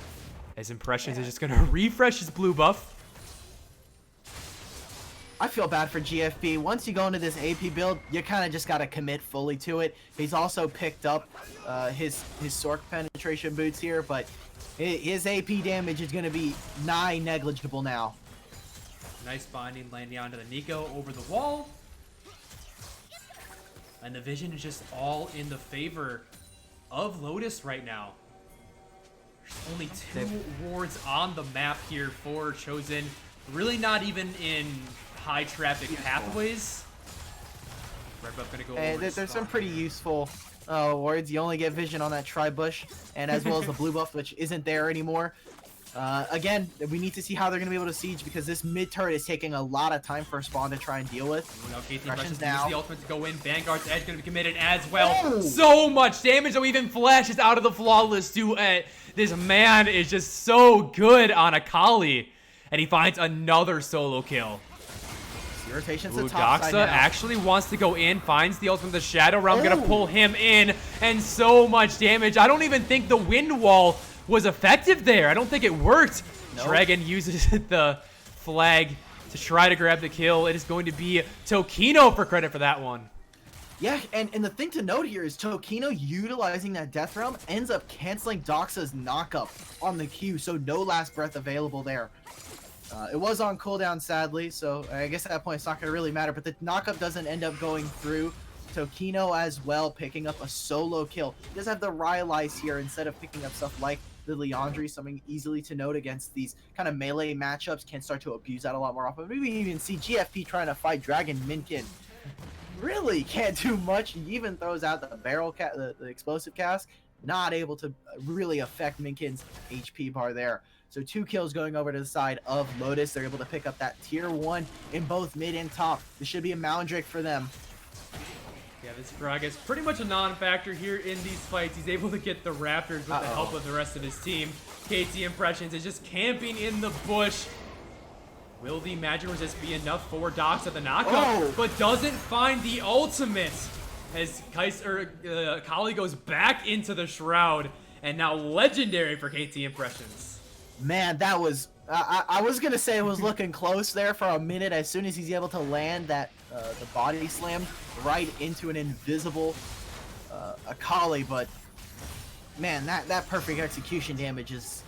[SPEAKER 1] as Impressions is just going to refresh his blue buff.
[SPEAKER 2] I feel bad for GFP. Once you go into this AP build, you kind of just got to commit fully to it. He's also picked up his Sork penetration boots here, but his AP damage is going to be nigh negligible now.
[SPEAKER 1] Nice binding landing onto the Nico over the wall. And the vision is just all in the favor of Lotus right now. There's only 2 wards on the map here for Chosen. Really not even in high traffic pathways. Red buff gonna go over.
[SPEAKER 2] There's some pretty useful wards. You only get vision on that tri-bush, and as well as the blue buff, which isn't there anymore. Again, we need to see how they're going to be able to siege, because this mid turret is taking a lot of time for Spawn to try and deal with.
[SPEAKER 1] Now KT Impressions use the ultimate to go in. Vanguard's edge going to be committed as well. So much damage, though. Even Flash is out of the flawless duet. This man is just so good on Akali, and he finds another solo kill.
[SPEAKER 2] Rotation's
[SPEAKER 1] Ooh,
[SPEAKER 2] the top side now.
[SPEAKER 1] actually wants to go in, finds the ultimate, the Shadow Realm, gonna pull him in, and so much damage. I don't even think the wind wall was effective there. I don't think it worked. Nope. Dragon uses the flag to try to grab the kill. It is going to be Tokino for credit for that one.
[SPEAKER 2] Yeah, and the thing to note here is Tokino utilizing that Death Realm ends up canceling Doxa's knockup on the Q, so no last breath available there. It was on cooldown, sadly, so I guess at that point it's not going to really matter, but the knockup doesn't end up going through. Tokino as well, picking up a solo kill. He does have the Rylai's here instead of picking up stuff like the Leandry, something easily to note against these kind of melee matchups. Can start to abuse that a lot more often. Maybe even see GFP trying to fight Dragon Minkin. Really can't do much. He even throws out the barrel the explosive cask. Not able to really affect Minkin's HP bar there. So 2 kills going over to the side of Lotus. They're able to pick up that tier 1 in both mid and top. This should be a Moundrick for them.
[SPEAKER 1] Yeah, this frag is pretty much a non-factor here in these fights. He's able to get the Raptors with the help of the rest of his team. KT Impressions is just camping in the bush. Will the magic resist be enough for Dox at the knockup? But doesn't find the ultimate as Akali goes back into the Shroud. And now legendary for KT Impressions.
[SPEAKER 2] Man, that was... I was going to say it was looking close there for a minute. As soon as he's able to land that the body slam right into an invisible Akali. But, man, that perfect execution damage is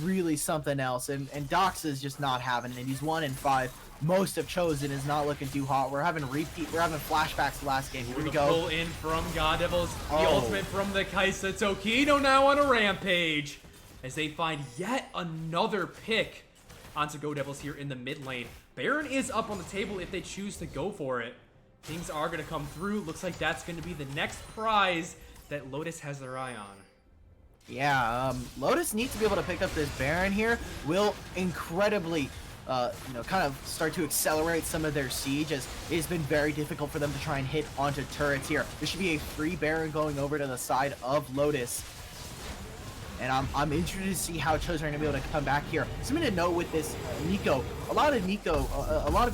[SPEAKER 2] really something else. And Dox is just not having it. He's 1-5. Most of Chosen is not looking too hot. We're having flashbacks to last game. Here we go.
[SPEAKER 1] Pull in from God Devils. The ultimate from the Kaisa. Tokino now on a rampage, as they find yet another pick onto Go Devils here in the mid lane. Baron is up on the table if they choose to go for it. Things are going to come through. Looks like that's going to be the next prize that Lotus has their eye on.
[SPEAKER 2] Yeah, Lotus needs to be able to pick up this Baron here. Will incredibly, kind of start to accelerate some of their siege, as it has been very difficult for them to try and hit onto turrets here. There should be a free Baron going over to the side of Lotus. And I'm interested to see how Chosen are going to be able to come back here. Something to note with this Nico, a lot of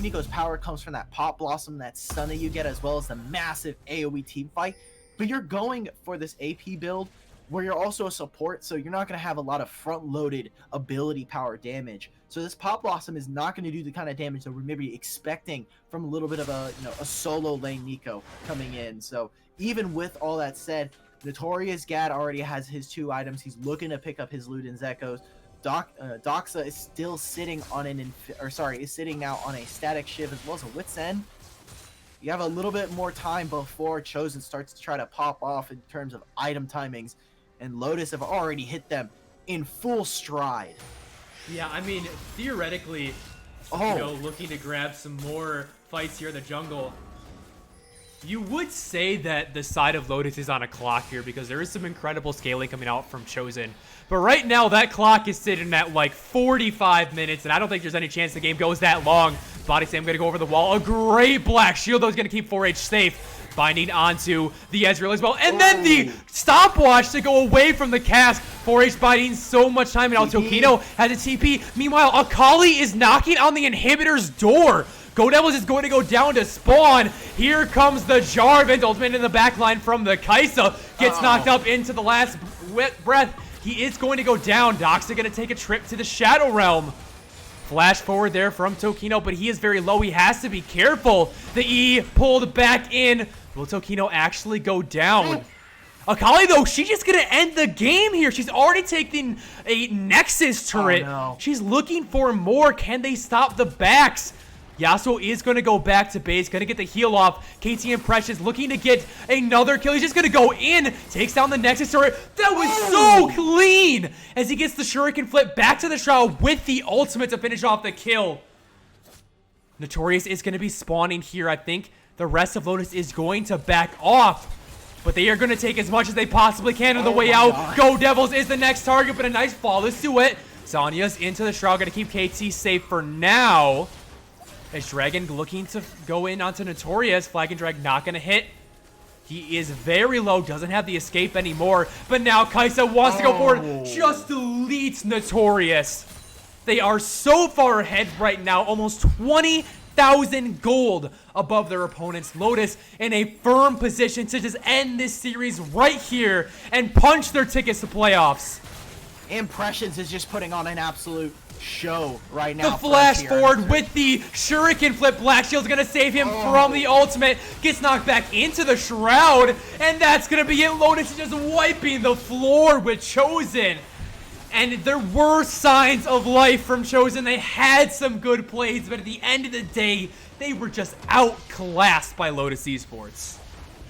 [SPEAKER 2] Nico's power comes from that Pop Blossom, that stun that you get, as well as the massive AoE team fight. But you're going for this AP build where you're also a support, so you're not going to have a lot of front-loaded ability power damage. So this Pop Blossom is not going to do the kind of damage that we're maybe expecting from a little bit of a solo lane Nico coming in. So even with all that said, Notorious Gad already has his 2 items. He's looking to pick up his Luden's Echoes. Doxa is still sitting on sitting now on a static shiv as well as a Wit's End. You have a little bit more time before Chosen starts to try to pop off in terms of item timings, and Lotus have already hit them in full stride.
[SPEAKER 1] Yeah, I mean, theoretically, looking to grab some more fights here in the jungle, you would say that the side of Lotus is on a clock here, because there is some incredible scaling coming out from Chosen. But right now, that clock is sitting at like 45 minutes, and I don't think there's any chance the game goes that long. Body Slam going to go over the wall. A great Black Shield, though, is going to keep 4H safe. Binding onto the Ezreal as well. And then the stopwatch to go away from the cask. 4H biding so much time, and now Tokino has a TP. Meanwhile, Akali is knocking on the inhibitor's door. Go Devils is going to go down to spawn. Here comes the Jarvan. Ultimate in the back line from the Kaisa. Gets knocked up into the last breath. He is going to go down. Doxa going to take a trip to the Shadow Realm. Flash forward there from Tokino, but he is very low. He has to be careful. The E pulled back in. Will Tokino actually go down? Akali, though, she's just going to end the game here. She's already taken a Nexus turret.
[SPEAKER 2] Oh, no.
[SPEAKER 1] She's looking for more. Can they stop the backs? Yasuo is going to go back to base, going to get the heal off. KT Impressions looking to get another kill. He's just going to go in, takes down the Nexus turret. That was so clean as he gets the Shuriken flip back to the Shroud with the ultimate to finish off the kill. Notorious is going to be spawning here. I think the rest of Lotus is going to back off. But they are going to take as much as they possibly can on the way out.
[SPEAKER 2] God.
[SPEAKER 1] Go Devils is the next target, but a nice flawless duet. Zanya's into the Shroud. Going to keep KT safe for now. As Dragon looking to go in onto Notorious. Flag and Drag not going to hit. He is very low. Doesn't have the escape anymore. But now Kaisa wants to go forward. Just deletes Notorious. They are so far ahead right now. Almost 20,000 gold above their opponents. Lotus in a firm position to just end this series right here and punch their tickets to playoffs.
[SPEAKER 2] Impressions is just putting on an absolute show right now.
[SPEAKER 1] The flash forward with the Shuriken flip. Black Shield's gonna save him from the ultimate. Gets knocked back into the Shroud. And that's gonna be it. Lotus is just wiping the floor with Chosen. And there were signs of life from Chosen. They had some good plays, but at the end of the day, they were just outclassed by Lotus Esports.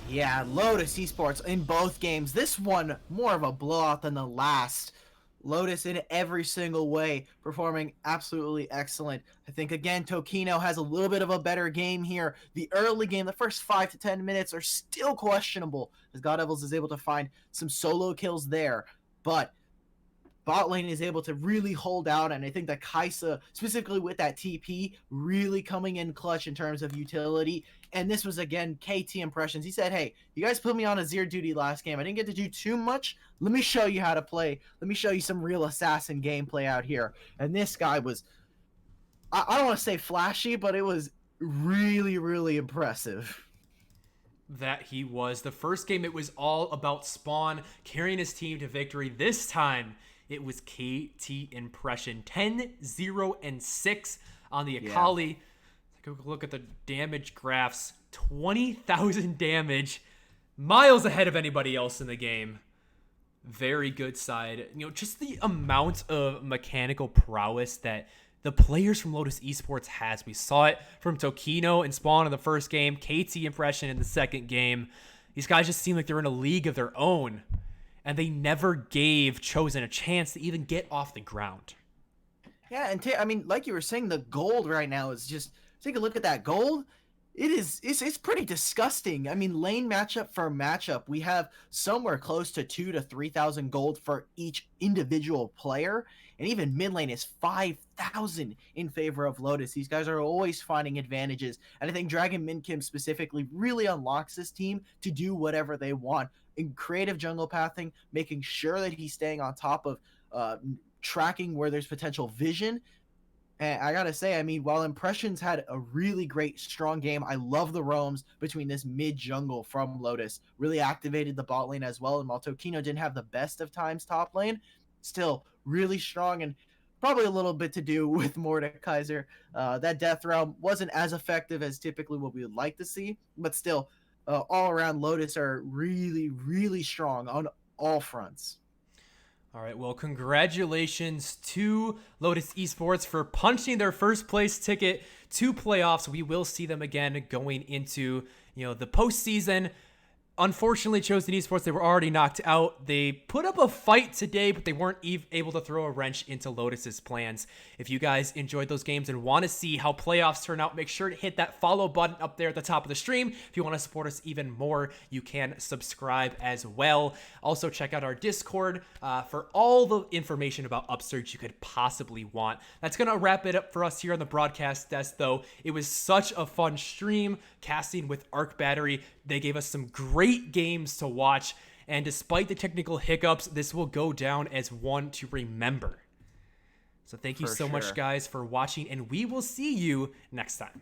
[SPEAKER 2] Yeah, Lotus Esports in both games. This one more of a blowout than the last. Lotus in every single way, performing absolutely excellent. I think, again, Tokino has a little bit of a better game here. The early game, the first 5 to 10 minutes are still questionable, as God Devils is able to find some solo kills there. But bot lane is able to really hold out, and I think that Kaisa, specifically with that TP, really coming in clutch in terms of utility. And this was, again, KT Impressions. He said, hey, you guys put me on a Zero duty last game. I didn't get to do too much. Let me show you how to play. Let me show you some real assassin gameplay out here. And this guy was, I don't want to say flashy, but it was really, really impressive.
[SPEAKER 1] That he was. The first game, it was all about Spawn carrying his team to victory. This time, it was KT Impression. 10-0-6 on the Akali. Yeah. Look at the damage graphs. 20,000 damage. Miles ahead of anybody else in the game. Very good side. You know, just the amount of mechanical prowess that the players from Lotus Esports has. We saw it from Tokino and Spawn in the first game. KT Impression in the second game. These guys just seem like they're in a league of their own. And they never gave Chosen a chance to even get off the ground.
[SPEAKER 2] Yeah, and I mean, like you were saying, the gold right now is just... Take a look at that gold. It's pretty disgusting. I mean, lane matchup for matchup, we have somewhere close to 2,000 to 3,000 gold for each individual player, and even mid lane is 5,000 in favor of Lotus. These guys are always finding advantages, and I think Dragon Minkim specifically really unlocks this team to do whatever they want in creative jungle pathing, making sure that he's staying on top of tracking where there's potential vision. And I gotta say, I mean, while Impressions had a really great, strong game, I love the roams between this mid-jungle from Lotus. Really activated the bot lane as well, and while Tokino didn't have the best of times top lane, still really strong, and probably a little bit to do with Mordekaiser. That death realm wasn't as effective as typically what we would like to see, but still, all around, Lotus are really, really strong on all fronts.
[SPEAKER 1] All right, well, congratulations to Lotus Esports for punching their first place ticket to playoffs. We will see them again going into, the postseason. Unfortunately, Chosen Esports, they were already knocked out. They put up a fight today, but they weren't able to throw a wrench into Lotus's plans. If you guys enjoyed those games and want to see how playoffs turn out, make sure to hit that follow button up there at the top of the stream. If you want to support us even more, you can subscribe as well. Also, check out our Discord for all the information about Upsurge you could possibly want. That's going to wrap it up for us here on the broadcast desk, though. It was such a fun stream, casting with Arc Battery. They gave us some great games to watch, and despite the technical hiccups, this will go down as one to remember. So thank you so much, guys, for watching, and we will see you next time.